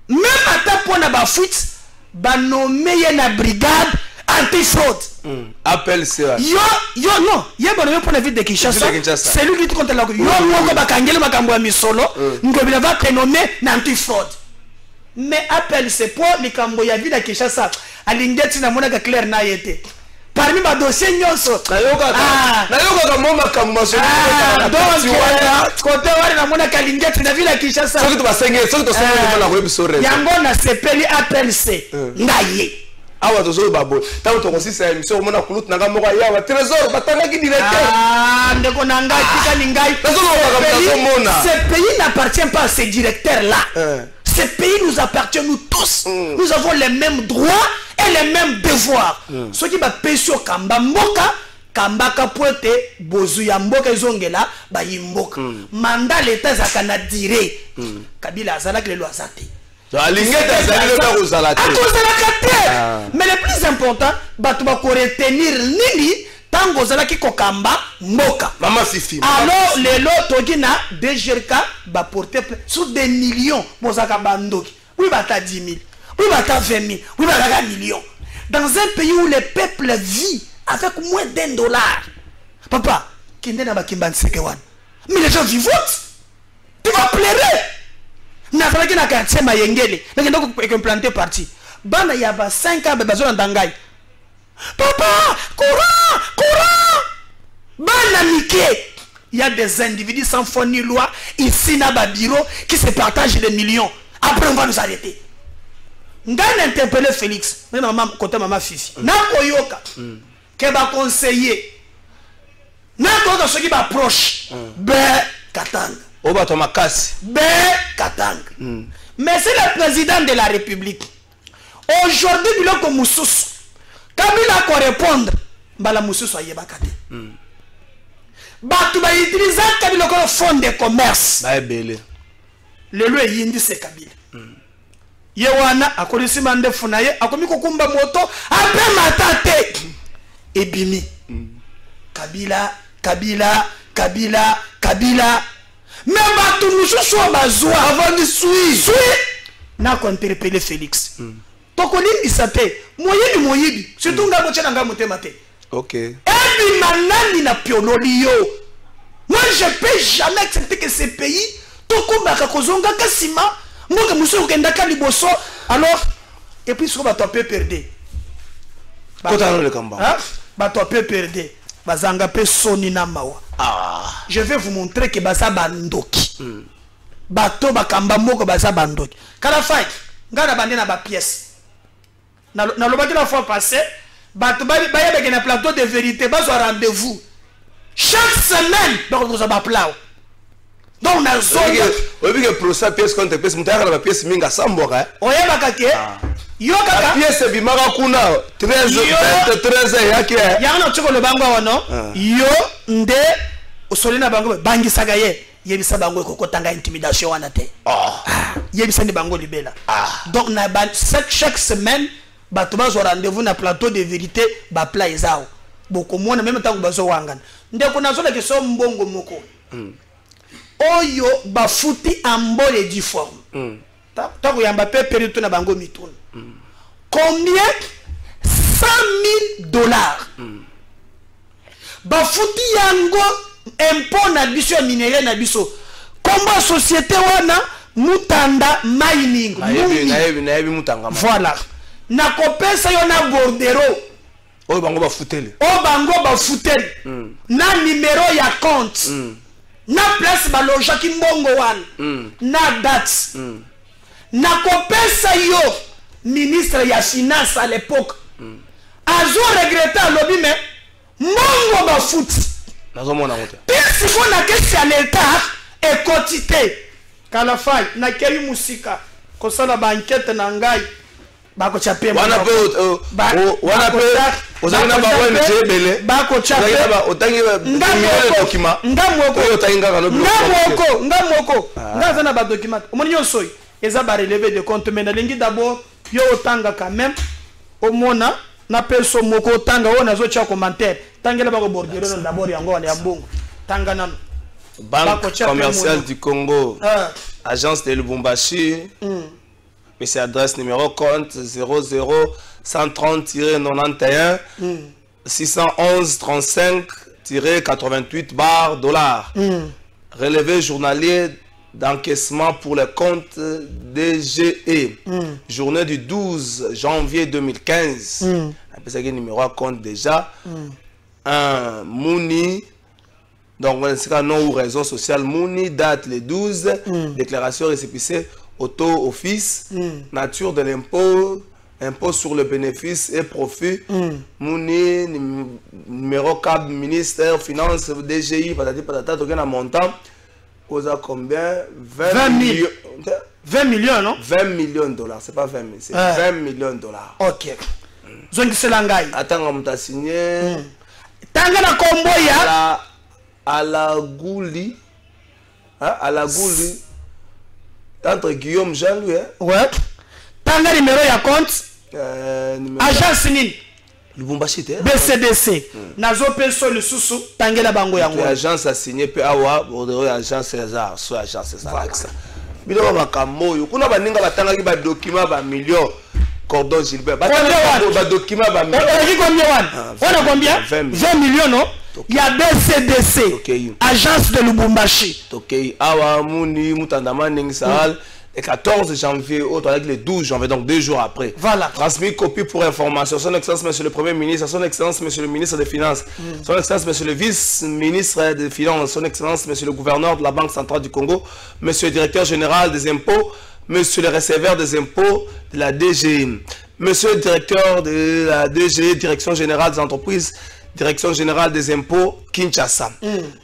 Même ata pona ba fuite ba nommé na brigade anti-fraude. Appelle ça. Yo non, yé ba nommé pour la ville de Kinshasa. C'est lui qui contre la yo moko bakangela makambo ya misolo, ngobila va te nommer na anti-fraude. Mais appelle c'est pour les kambo ya ville de Kinshasa. Alingeti na mona ka clair na yete. Parmi ma dossier nyonso. Na yoka ka moma kamumaso. Donc côté wale na mona ka lingeti na ville de Kinshasa. Soki to basenge na ko episode. Yango na sepeli appelle c'est ngaye. Awa tozo babo. Tango to konsisa émission mona kulut na moko ya trésor batanga ki directeur. Ndeko na ngai tika ni ngai. Ce pays n'appartient pas à ces directeurs là. Ce pays nous appartient nous tous. Nous avons les mêmes droits et les mêmes devoirs. Ceux qui va pécho kamba mboka kambaka poete bozu ya mboka ezongela ba yimboka. Mandat l'état zakana dire. Kabila azalaki le loisate. Mais le plus important, batu ba ko retenir nini tango zalaki kokamba mboka. Maman Fifi. Alors les lots togina DGRK ba porter sur des millions bozaka bandoki. Oui bata 10 000. Oui bata 20 000. Oui bata 1 million. Dans un pays où le peuple vit avec moins $1. Papa, kinde na bakimba nsekewan. Mais les gens vivent. Tu vas pleurer. Na fala kina ka tsema yengele. Na kenda ko planter parti. Bana ya ba 5 ans besoin d'angai. Papa, courant. Bana Miké. Il y a des individus sans foi ni loi ici dans le bureau qui se partagent des millions. Après on va nous arrêter. Ngana interpeller Félix. Maman côté maman Fifi. Na koyoka. Que va conseiller. Na koyoka ceux qui va proche. Be Katanga. Oba Tomakasi. Be Katanga. Mais c'est le président de la République. Aujourd'hui biloko mususu. Kabila ko répondre. Mbala mususu ayeba kate. Batu ba utiliser Kabila ko fond de commerce. Ba ebele. Lelo yindi se Kabila. Yewana akolisi mande funaye akomi kokumba moto ape matate. Ebimi. Kabila. Mais batu mususu bazwa avant de suivre. Na ko interpeller Félix. Tokoli isate moyibi surtout ngabo tshana ngamo temate. OK. Ebi manani na piololio. Moi je peux jamais accepter que ces pays tokombaka kozonga kasima mboka musu kenda ka liboso alors et puis so ba to peut perdre. Kotano le kamba. Hein? Ba to peut perdre. bazanga pe soni na mawa. Je vais vous montrer que baza bandoki. Bato bakamba moko baza bandoki. Kala fight, ngana bande na ba pièce. Na lobaki la fois passée, bato ba yebeke na plateau de vérité, bazo rendez-vous. Chaque semaine, donc vous avez plat. Donc on a zone. Oui, que pour ça pièce contre pièce, monter la pièce minga sambora. Oye bakake. Yo kaka. Pièce bimara kuna 13 yake. Yana choko le bango wono. Yo nde osolina bango bangi sagaye. Yebisa bango kokotanga intimidation wana te. Yebisa ni bango libela. Donc na chaque semaine bato bazo rendez-vous na plateau de vérité ba pla ezao. Boko mona même tango bazo wangana. Ndeko nazola ke so mbongo moko. Oyo bafuti ambole difforme. Tango yamba pe perito na bango mituna. Combien? $100,000. Bafuti yango impôt na biso minéraux na biso. Comment société wana Mutanda mining. Naebi mutanga. Voilà. Na kopesa yo na bordero. O bango ba futeli. O bango ba futeli. Na numéro ya compte. Na place ba loja ki mbongo wan. Na date. Na kopesa yo ministre ya finance à l'époque. Azo regretter lobby mais mbongo ba futi. Nazomona ngote. Pisi kona kesi ya l'État et quantité. Kala fai na keri musika ko sala ba enquête na ngai. Bako chape wana pe ozanga ba ONG belé bako chape otangi document ngamoko otangi ngaka no ngamoko ngazana ba document omoni yosoi eza ba relevé de compte mais na lingi d'abord yo otanga quand même omona na peso moko otanga ona zo cha commentaire tangela bako bordero d'abord yango wana ya mbongo tanga nano Banque commerciale du Congo agence de Lubumbashi. Mais c'est adresse numéro compte 00-130-91 611-35-88 $. Relevé journalier d'encaissement pour le compte DGE. Journée du 12 janvier 2015. Après ça, il y a un numéro à compte déjà. Un Mouni. Donc, c'est un nom ou raison sociale. Mouni date le 12. Déclaration récépissée. Auto-office, nature de l'impôt, impôt sur le bénéfice et profit, Mouni, numéro CAB, ministère, finance, DGI, patati patata, donc un montant, causa combien? 20 millions. 20 millions, non? 20 millions de $, c'est pas 20 000, c'est 20 millions de $. Ok. Zongi Selangai. Attends, on t'a signé. Tangana Komboya. À la Gouli. À la Gouli. Entre Guillaume Jean lui ouais. Tanga numéro ya compte agence nini Lubumbashi te BCDC nazo peso le susu tangela bango yango agence a signé pe awa bordero agence César so agence César ça bino ba kamoyo kuna baninga batanga ki ba document ba million cordon Gilbert ba document ba million on a combien 20 millions non. Il y a BCDC, okay. Agence de Lubumbashi. Ok, awa Mouni, Moutandama, Ningsahal, le 14 janvier, autre avec le 12 janvier, donc 2 jours après. Voilà. Transmis copie pour information. Son Excellence, Monsieur le Premier ministre, Son Excellence, Monsieur le ministre des Finances, Son Excellence, Monsieur le vice-ministre des Finances, Son Excellence, Monsieur le gouverneur de la Banque centrale du Congo, Monsieur le directeur général des impôts, Monsieur le receveur des impôts de la DGI, Monsieur le directeur de la DGI, Direction générale des entreprises, Direction générale des impôts, Kinshasa.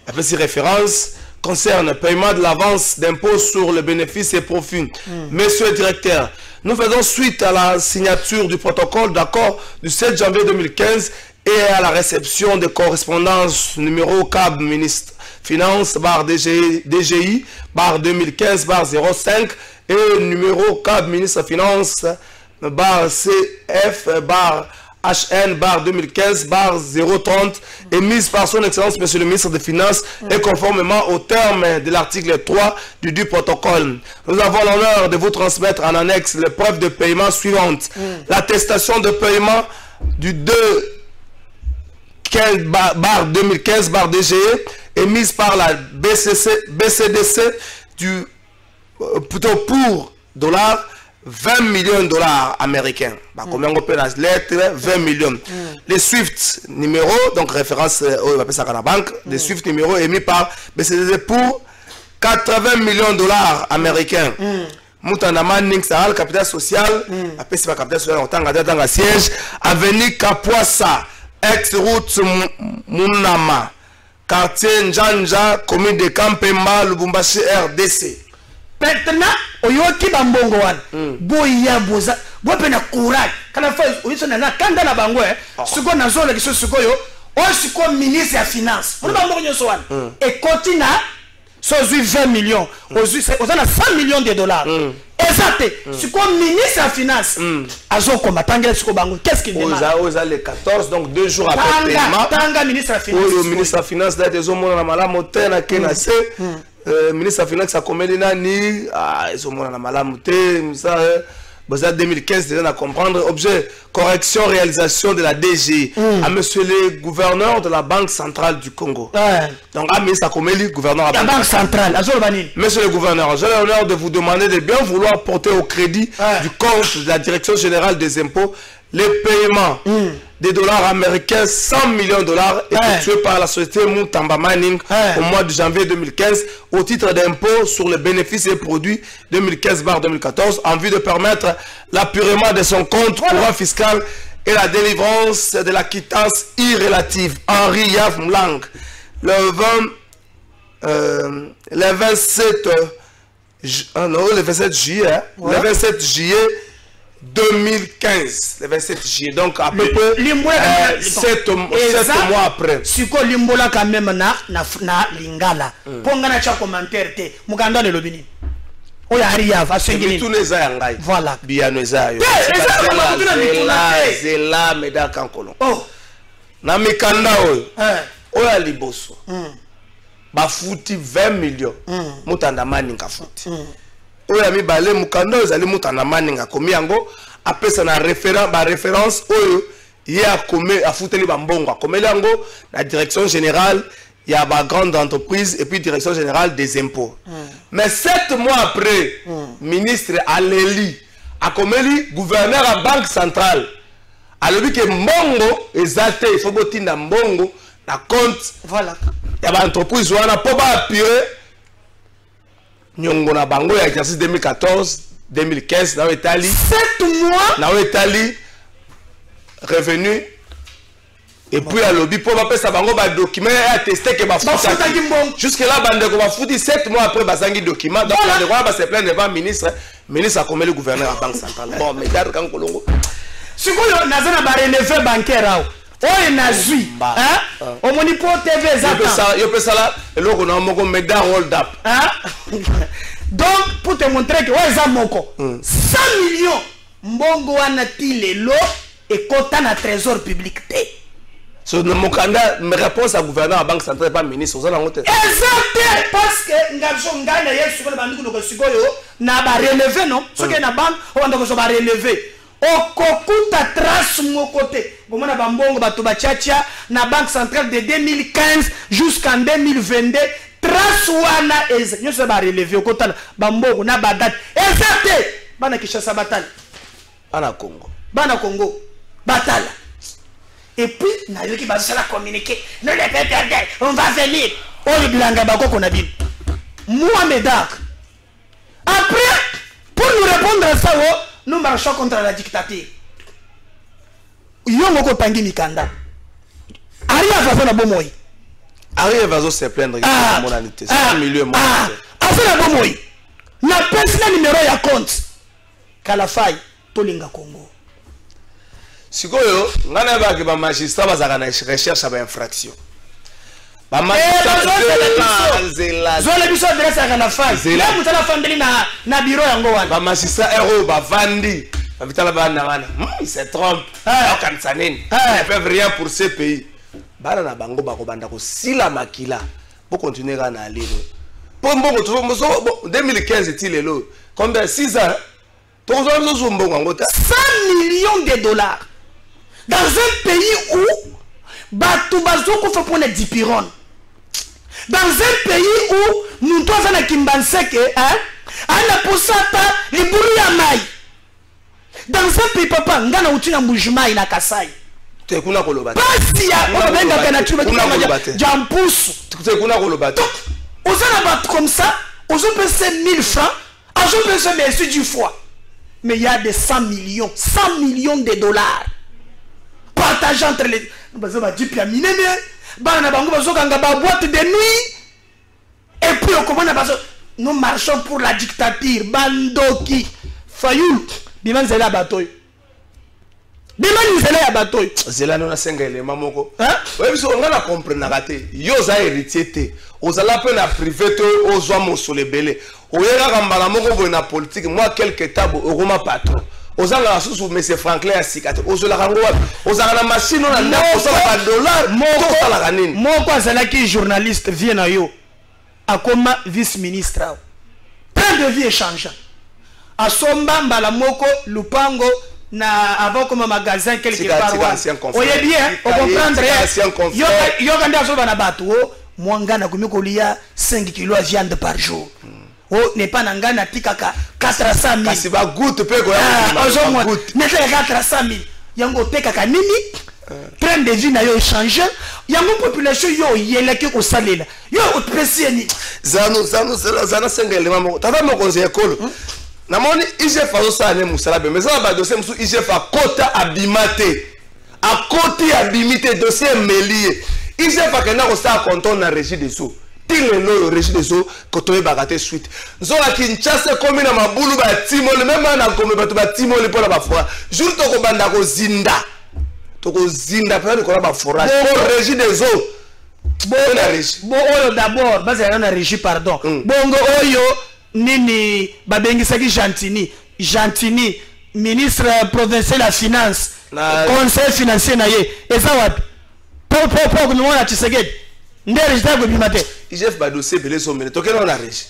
Après ces références concernent le paiement de l'avance d'impôt sur le bénéfice et profit. Monsieur le directeur, nous faisons suite à la signature du protocole d'accord du 7 janvier 2015 et à la réception de correspondances numéro CAB ministre Finance barre DGI barre 2015 barre 05 et numéro CAB ministre Finance barre CF barre HN barre 2015 barre 030 émise par son excellence monsieur le ministre des Finances et conformément au terme de l'article 3 du protocole. Nous avons l'honneur de vous transmettre en annexe les preuves de paiement suivantes. L'attestation de paiement du 2 barre 2015 barre DGE émise par la BCDC plutôt pour $, 20 millions de dollars américains. Bah, combien on peut la lettre 20 millions. Les Swift numéro, donc référence on appelle ça à la banque, les Swift numéro émis par BCD pour 80 millions de dollars américains. Moutanda Manning Sahal, capital social, appelé c'est pas capital social, on tanga dans la siège, avenue Kapuasa, ex-route Mounama, quartier Njanja, commune de Kampemba, Lubumbashi, RDC. Maintenant, oyoki bambongo wan boya boza bopena courage kana fa oyiso na kanda na bango siko na zone kiso siko yo o siko ministre ya finance on bambongo nyoso wan et continue so 20 millions aux 100 millions de dollars exact siko ministre ya finance azo combattre siko bango qu'est-ce qu'il demande aux les 14 donc 2 jours après paiement tanga ministre ya finance le ministre ya finance là des hommes na malamu tena kenase ministre de la Finance a commis nani ils ont la malamouté ça 2015 déjà à comprendre objet correction réalisation de la DG à monsieur le gouverneur de la Banque centrale du Congo donc à ministre a commis le gouverneur de la Banque centrale monsieur le gouverneur j'ai l'honneur de vous demander de bien vouloir porter au crédit du compte de la direction générale des impôts les paiements des dollars américains 100 millions de dollars effectués par la société Moutamba Mining au mois de janvier 2015 au titre d'impôt sur les bénéfices et produits 2015-2014 en vue de permettre l'appurement de son compte courant fiscal et la délivrance de la quittance irrélative. Henri Yav Mlang le 27 juillet le 27 juillet 2015, le 27 juillet, donc à peu près 7 mois après. Si vous limbola quand même na lingala, pongana cha commentaire te, muganda le lobini. Oya ariya va sengini. Tout les ayangai. Voilà. Bianoza yo. C'est là meda kankolo. Oh. Na mikanda oyo. Oya liboso. Ba futi 20 millions. Mutanda maninga futi. Oya mibale mukanda ozali mutana maninga komi yango apesa na référence oyo ye akome afuteli bambongo akomeli yango la direction générale ya ba grande entreprise et puis direction générale des impôts mais 7 mois après ministre Aleli akomeli gouverneur à banque centrale alobi ke mbongo ezate il faut botinda mbongo na compte voilà ya ba entreprise wana po ba appuyer Nyongo na bango ya exercice 2014 2015 na Italie 7 mois na Italie revenu et puis à lobby pour passer bango ba document et attester que ba futa jusque là bande ko ba futi 7 mois après ba sangi document donc le roi ba se plaindre devant ministre a comme le gouverneur à banque centrale bon mais dar kan kolongo sikoyo nazana ba relevé bancaire oh nazui hein au monipo TV ça yo peut ça là le ko na moko meda hold up donc pour te montrer que ouais ça moko 100 millions mbongo wana tilelo et kota na trésor public té so no mokanda me réponse à gouverneur à banque centrale pas ministre ça nango té exact parce que ngabso ngana yesu ko bandu ko sikoyo na ba relever non ce que na banque on va ko ba relever okokuta trace mon côté bomona bambongo bato bachacha na banque centrale de 2015 jusqu'en 2022 trace wana eza nyoso ba relever okota bambongo na badate exact bana Kinshasa batala bana Congo batala et puis na yoki ba sala communiquer non les pépés on va venir oyo bilanga bakoko na bino Mohamed après pour nous répondre à ça nous marchons contre la dictature. Yongo ko tangi mikanda. Aria va na bomoi. Aria va se plaindre de monalité. 100 millions moi. Afana bomoi. Na pesa numéro ya compte. Kala fai tolinga Congo. Sikoyo ngana ba ke ba magistrat bazaka na recherche ba infraction. Ba magistrat zole biso adresse ya na fai. Là mutala fandeli na bureau yango wana. Ba magistrat ero ba vandi. Ba vitala ba na wana. Il se trompe. Kansaneni. Ils peuvent rien pour ce pays. Bana na bango ba ko banda ko sila makila. Pour continuer à aller. Pour mbongo 2015 est-il combien 6 ans. 100 millions de dollars dans un pays où Batoubazo fait pour les dipiron. Dans un pays où nous tous en Kimbanseke, hein, on a poussé les bourriers à maille. dans un pays papa ngana utina mbujima ina kasai te kuna koloba basi ya obenga kana chuma jampusu te kuna koloba osana bat comme ça on peut payer 1000 francs on peut se merci du fois mais il y a des 100 millions de dollars partagés entre les bazo ba dipia minene bana bango bazo kanga ba boîte de nuit et puis on commence à nous marchons pour la dictature bandoki Fayoul biman zela batoy biman zela ya batoy zela no na senga élément moko ouais biso on a comprendre raté yo za héritier te ozala pe na privé to ozwa mosole belé oyera kambala moko bo na politique moi quelque table oroma patron ozanga susu monsieur Franklin asikate ozola kango ozanga na machine na ndako osala $, moko sala kanini moko azala ki journaliste vient na yo akoma vice ministre plein de vie échange asomba mbala moko lupango na avant comme magasin quelque part oye bien on comprendre yo kanda asoba na bato mwanga na komiko lia 5 kg de viande par jour n'est pas nangana tikaka 400 000 kasi ba goutte pe ko ya goutte nete 400 000 yango tekaka nini train de vie na yo changer yango population yo yeleke ko salela yo oppressé ni zano sengele mamo tata mo conseiller kolo na moni IGF azo sa ne musala be mais ça ba dossier musu IGF a kota abimate a koti abimite dossier melier IGF a kena ko sa contrôle na régie des eaux tile no régie des eaux kotoye bagate suite nzola Kinshasa komi na mabulu ba timole même na komi bato ba timole pour la ba fois jour to ko banda ko zinda toko zinda pale ko ba forage pour régie des eaux bon oyo d'abord base na régie pardon bongo oyo nini babengisaki Gentini ministre provincial de la finance conseil financier na ye eza wapi pour nous on Tshisekedi ndere jitako bimate IGF ba dossier belé somene tokena na régie.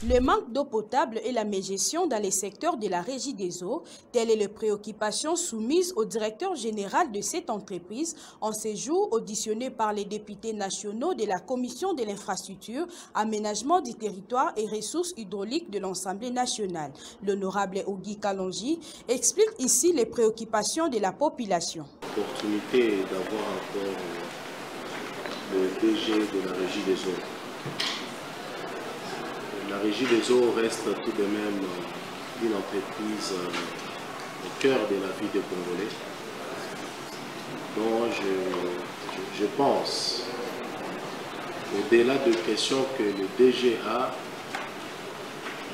Le manque d'eau potable et la mégestion dans les secteurs de la régie des eaux, telle est la préoccupation soumise au directeur général de cette entreprise en séjour auditionné par les députés nationaux de la Commission de l'infrastructure, aménagement du territoire et ressources hydrauliques de l'Assemblée nationale. L'honorable Ogi Kalonji explique ici les préoccupations de la population. L'opportunité d'avoir encore le DG de la régie des eaux. La régie des eaux reste tout de même une entreprise au cœur de la vie des Congolais. Donc je pense, au-delà de questions que le DG a,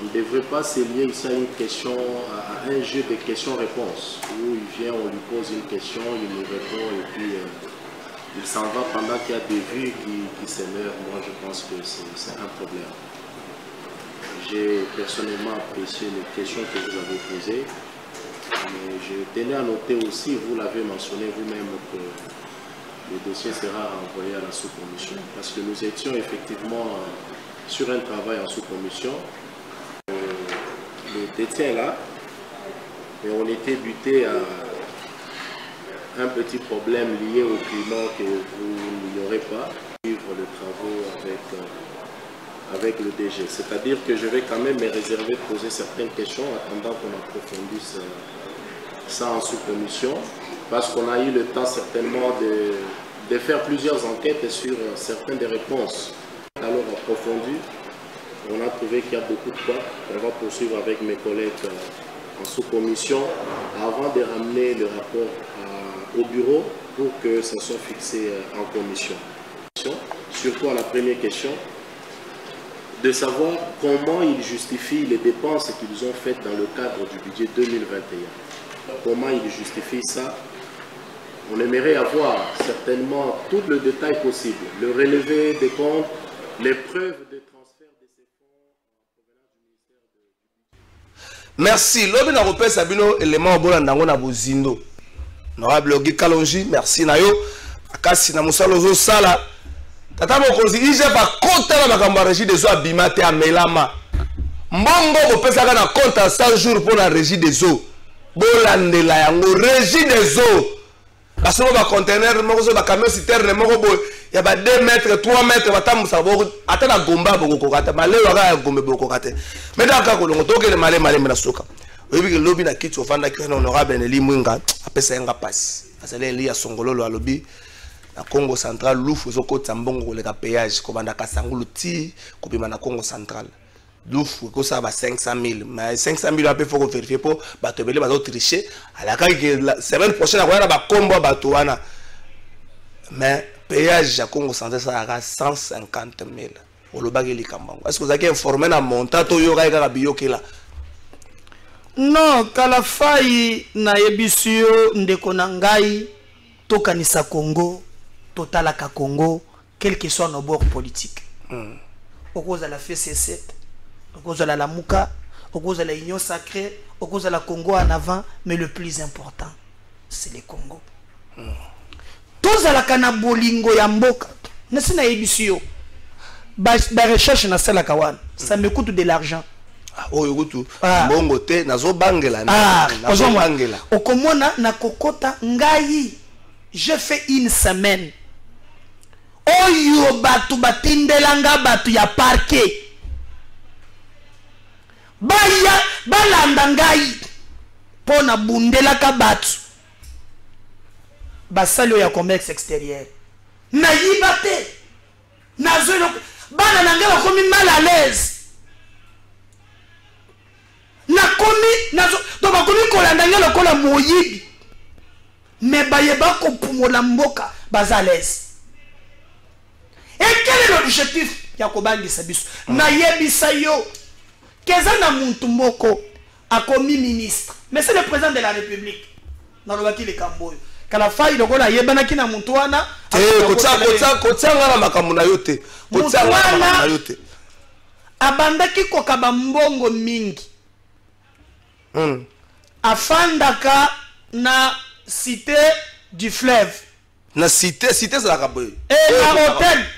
on ne devrait pas se lier ici à une question, à un jeu de questions-réponses, où il vient, on lui pose une question, il nous répond et puis il s'en va pendant qu'il y a des vues qui s'émeurent. Moi je pense que c'est un problème. J'ai personnellement apprécié les questions que vous avez posées, mais je tenais à noter aussi, vous l'avez mentionné vous-même, que le dossier sera envoyé à la sous-commission, parce que nous étions effectivement sur un travail en sous-commission. Le détient là, et on était buté à un petit problème lié au climat que vous n'ignorez pas, suivre les travaux avec le DG. C'est-à-dire que je vais quand même me réserver de poser certaines questions attendant qu'on approfondisse ça en sous-commission, parce qu'on a eu le temps certainement de faire plusieurs enquêtes sur certaines des réponses. Alors approfondies, on a trouvé qu'il y a beaucoup de points. On va poursuivre avec mes collègues en sous-commission avant de ramener le rapport au bureau pour que ça soit fixé en commission. Surtout à la première question, de savoir comment ils justifient les dépenses qu'ils ont faites dans le cadre du budget 2021. Comment ils justifient ça? On aimerait avoir certainement tout le détail possible, le relevé des comptes, les preuves de transfert de ces fonds provenant du ministère de... Merci. Lobi na repère Sabino élément au bon na bozindo. Honorable Ogi Kalonji, merci nayo. Akasi na musalozo sala. Tata mokonzi IGF a compte na makambo régie des eaux abimate a melama. Mbongo bopesaka na compte à 100 jours pour la régie des eaux. Bolandela yango régie des eaux. Parce que ba conteneur moko so ba camion citerne moko boy ya ba 2 mètres 3 mètres batamusa boko ata na gomba boko kokata malelo aka gombe boko kokata. Mais dans ka kolongo tokele male na soka. oyebi ke lobi na kiti ofanda ki na honorable Eli Mwinga apesa yanga pasi azali eli ya songololo alobi na Congo Central lufu ezokota mbongo koleka péage kobanda kasangulu ti kobima na Congo Central lufu kosa ba 500,000 mais 500,000 ape faut vérifier po bato bele bazo tricher alaka ke la semaine prochaine akoya na ba kombo bato wana mais péage ya Congo Central ça à 150,000 olobaki likambango est-ce que vous avez informé na montant to yo kaka biyokela? Non, Kalafai na yebisio ndeko na ngai tokanisa Congo, totalaka Congo, quel que soit nos bords politiques. Au cause de la FCC, au cause de la Lamuka, au cause de la Union Sacrée, au cause de la Congo en avant, mais le plus important, c'est le Congo. Tous à la Kanabolingo Yamboka, ne sais na yebisio, ba recherche na sala kawan, ça me coûte de l'argent. Oyo kutu mbongo te nazo bangela nazo bangela okomona na kokota ngai je fais une semaine oyo batu batindelanga batu ya parquet baya balanda ngai pona bundelaka batu basali ya commerce extérieur na yibate nazo bana nanga bakomi mal à l'aise donc bakomi kolanda lokola moyibi mais bayeba kopumola mboka baza à l'aise. Et quel est l'objectif ya kobangisa biso na yebisa yo keza na muntu moko akomi ministre mais c'est le président de la République na lobaki le kamboyo kala fai lokola yebanaki na muntu wana kotsa ngana makambo na yo te kotsa ngana na yo te abandaki kokaba mbongo mingi afandaka na cité du fleuve na cité za kaboy na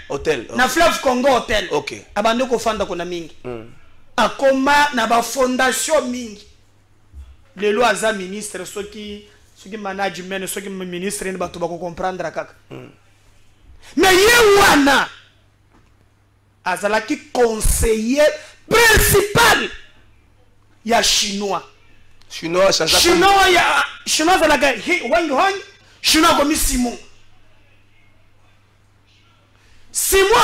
hôtel na fleuve Congo hôtel okay abande ko fanda ko na mingi akoma na ba fondation mingi lelo aza ministre soki management soki ministre ni bato bako comprendre kaka mais ye wana azalaki conseiller principal ya chinois zalaga wang chinois komi Simon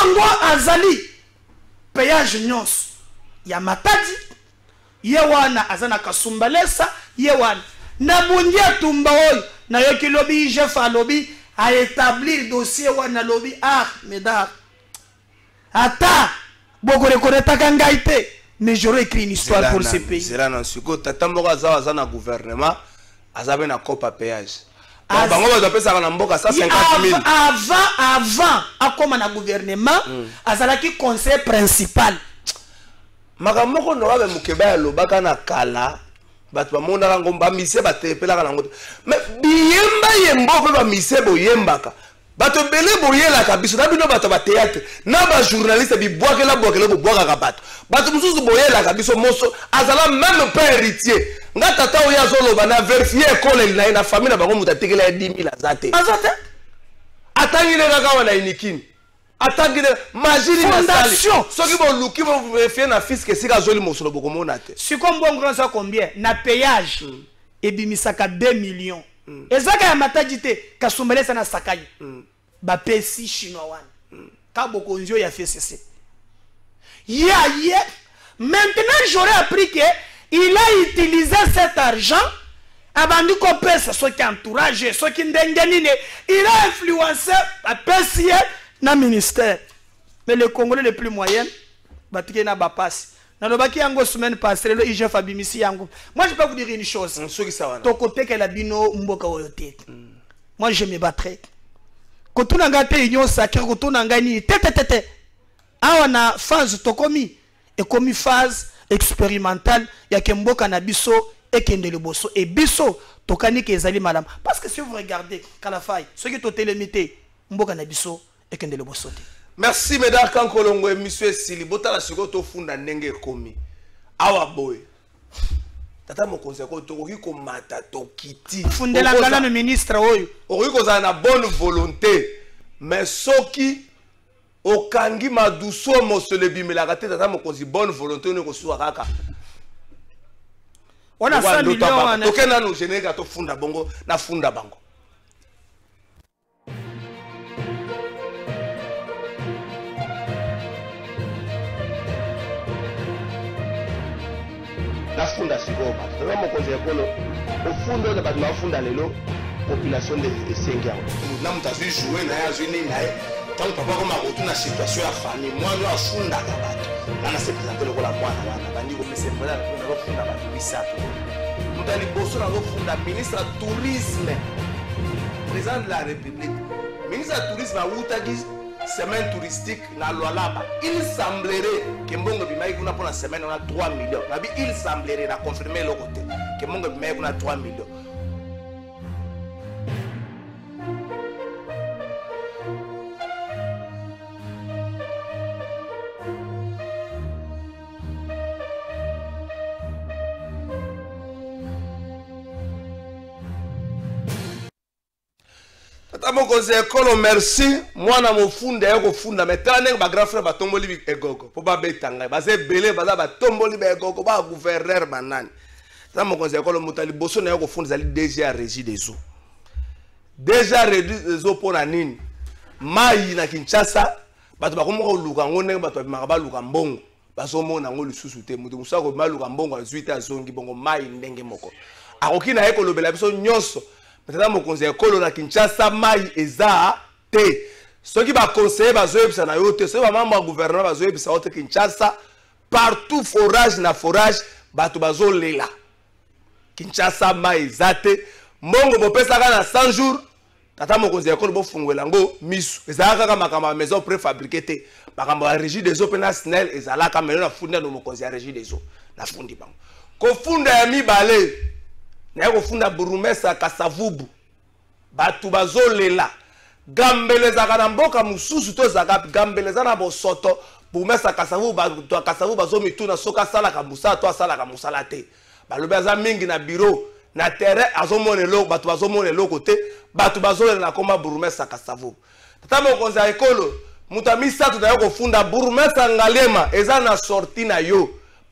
ngo azali péage nyonso ya Matadi ye wana azana kasumbalesa ye wana na bundia tumba oyo na yoki lobi chef alobi a établir dossier wana lobi medar ata boko reconnaître ngai te. Mais j'aurais écrit une histoire pour ce pays. C'est là, non, c'est quoi? T'as un gouvernement, azabe na copa péage. Bango va taper ça na mboka 150,000. Avant, à comme un gouvernement, azalaki conseil principal. Makamoko no ba mukeba lo baka na kala, bat ba monda ngomba mise ba tepela kana ngoto. Mais biyemba yembo ba mise boyembaka. Bato belé boyela kabiso na bino bato ba théâtre na ba journaliste bi boakela bo boaka bato bato mususu boyela kabiso moso azala même pas héritier nga tata oya zolo na vérifier école na famille na bango mutatekela 10,000 azate atangi le kaka wana inikini atangi le majini na sali soki bo luki bo vérifier na fisc sika zoli mosolo boko monate siko mbongo ça combien na péage ebimisaka 2 millions. Ezaka ya Matadi te kasumbalesa na sakai ba pesi chinois wana ka bokonzio ya FCC maintenant j'aurais appris que il a utilisé cet argent abandi ko pesa soki entourage soki ndengenine il a influencé ba pesi na ministère mais le Congolais le plus moyen batike na ba passe. Dans le baki yango semaine passée, le IGF a bimisi yango. Moi je peux vous dire une chose. Ton côté que la bino mboka oyote. Moi je me battrai. Quand on a gâté union sacrée, quand on a gagné tete. Ah on a phase tokomi et comme phase expérimentale, il y a que mboka na biso et kende le bosso et biso tokani ke ezali malam. Parce que si vous regardez Kalafai, ceux qui sont limité, mboka na biso et kende le bosso. Merci Médard Kankolongo et monsieur Sili bota la sikoto funda ndenge komi awa boy tata mo conseil ko tokoki ko mata to kiti fundela ngala no ministre oyo okoki kozala na bonne volonté mais soki okangi maduso mo se le bimelaka te tata mo konzi bonne volonté ne ko suwa kaka On a 100 millions. Ok, nous générer to funda bongo na funda bango. La funda sikoba. Tama mokonzi ya kolo. Ofundo na batu mafunda lelo population de 5 ans. Na mutazi jouer na ya zini na tant papa comme a na situation ya famille moi no afunda ka batu. Na se présenter le la mwana wana bandi ko pese mbala na funda batu bisato. Mutali boso na funda ministre tourisme. Président de la République. Ministre tourisme a outagi semaine touristique na Lualaba. Il semblerait que Mbongo Bimaï kuna pour la semaine on a 3 millions. Il semblerait la confirmer le côté que Mbongo Bimaï kuna 3 millions. Tamo conseil école merci moi na mo funda yako funda metane ba grand frère ba tomboli egogo po ba betanga ba se belé ba tomboli ba egogo ba gouverneur banani tamo conseil école motali boso na yako funda zali déjà régie des eaux déjà régie des eaux pour na nini mai na Kinshasa ba to ba komo luka ngone ba to ba luka mbongo ba so mona ngolu susu te mutu musako ba luka mbongo azuite azongi bongo mai ndenge moko akokina yako lobela biso nyonso. Maintenant, mon conseil école na Kinshasa mai eza te. Ceux qui va conseiller bazoebisa na yote, ceux qui va membre gouvernement bazoebisa yote Kinshasa partout forage na forage bato bazolela. Kinshasa mai eza te. Mongo bopesa na 100 jours. Tata mon conseil école bo fungwela ngo misu. Eza kaka makamba maison préfabriquée te. Makamba régie des eaux pena snel ezala ka melo na funda no mon conseil régie des eaux. Na fundi bango. Ko funda ya mibale. Na funda burumesa kasavubu batu bazolela gambeleza kana mboka mususu to zaka gambeleza na bosoto burumesa kasavubu batu kasavubu bazomituna soka sala ka musa to sala ka musala te balobeza mingi na bureau na terrain azomonelo batu bazomonelo côté batu bazolela na koma burumesa kasavubu tata mokonzi ya ekolo mutamisa tutayako funda burumesa ngalema eza na sorti na yo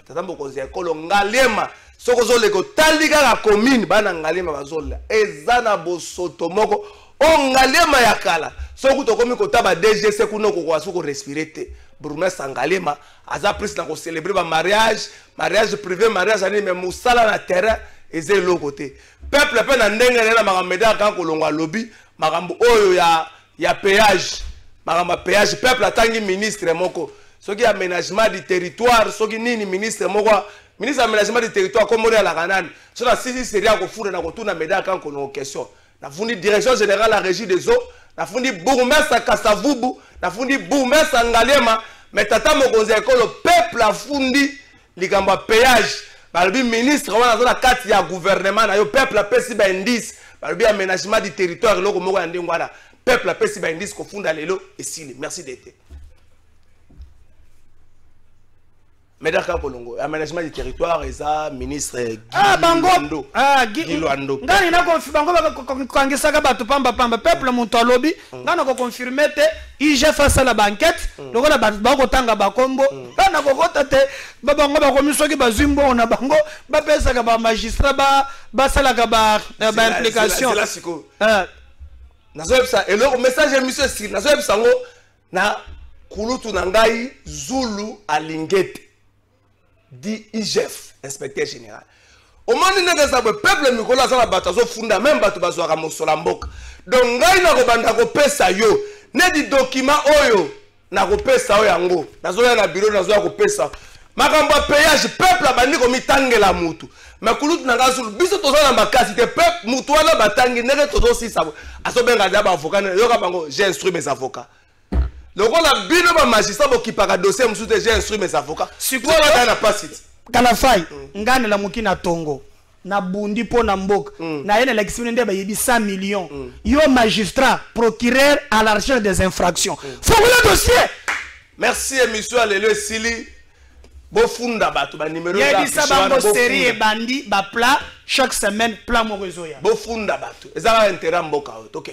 tata mokonzi ya ekolo ngalema soko zoleko tandika la commune bana ngalema bazola ezana bosoto moko o ngalema ya kala soko to komi ko taba DGC kuno ko kwasu ko respirer te bourgmestre ngalema aza prise na ko célébrer ba mariage privé mariage ani mais musala na terrain eze lo côté peuple pe na ndenge na makameda kan ko longwa lobby makambo oyo ya péage makamba péage peuple atangi ministre moko soki aménagement du territoire soki nini ministre moko ministre aménagement du territoire comme on est à la Canane sur la saisie série ko fura na ko tuna médaille quand on question na fundi direction générale la régie des eaux na fundi bourgmestre Kasavubu na fundi bourgmestre Ngalema mais tata mokonzi école peuple a fundi likamba péage balbi ministre wana na kati ya gouvernement na yo peuple a pesi ba indice balbi aménagement du territoire loko moko ya ndingo wana peuple a pesi ba indice ko funda lelo esili merci d'être. Médard Kolongo, aménagement du territoire, eza ministre Guy Luando. Ngani na confirmer bango bato pamba peuple montalobi, ngana ko confirmer te IGF face la banquette, lokola ba tanga ba kombo, ngana ko kotate ba bango ba komiso ki bazimbo na bango, ba pesa ka ba magistrat ba sala ka ba implication. C'est la siko. Nazoebsa et le message monsieur Sir, nazoebsa ngo na kulutu na ngai Zulu Alingete. Dit IGF, inspecteur général. Au moment où le peuple Mikola a batazo funda même batu bazwaka mosola mboka. Donc ngai na ko banda ko pesa yo, ne di document oyo na ko pesa oyo yango. Nazoya na bureau nazoya ko pesa. Makambo péage peuple abandi ko mitangela mutu. Makulutu na ngazulu biso tozana makasi te peuple mutu wana batangi neke tozo sisa. Asobenga daba avocat yo ka bango j'ai instruit mes avocats. Le rôle a bien de magistrat qui parle dossier, j'ai instruit mes avocats. Si quoi là n'a pas cité. Kalafai, ngane la mukina tongo. Na bundi po na mbok. Na yene la kisune ndeba yebi 100 millions. Yo magistrat, procureur à la recherche des infractions. Faut le dossier. Merci monsieur Alelo Sili. Bo funda bato ba numéro da. Yebi sa bango série et bandi ba plat chaque semaine plat mo rezoya. Bo funda bato. Ezala intérêt mboka. OK.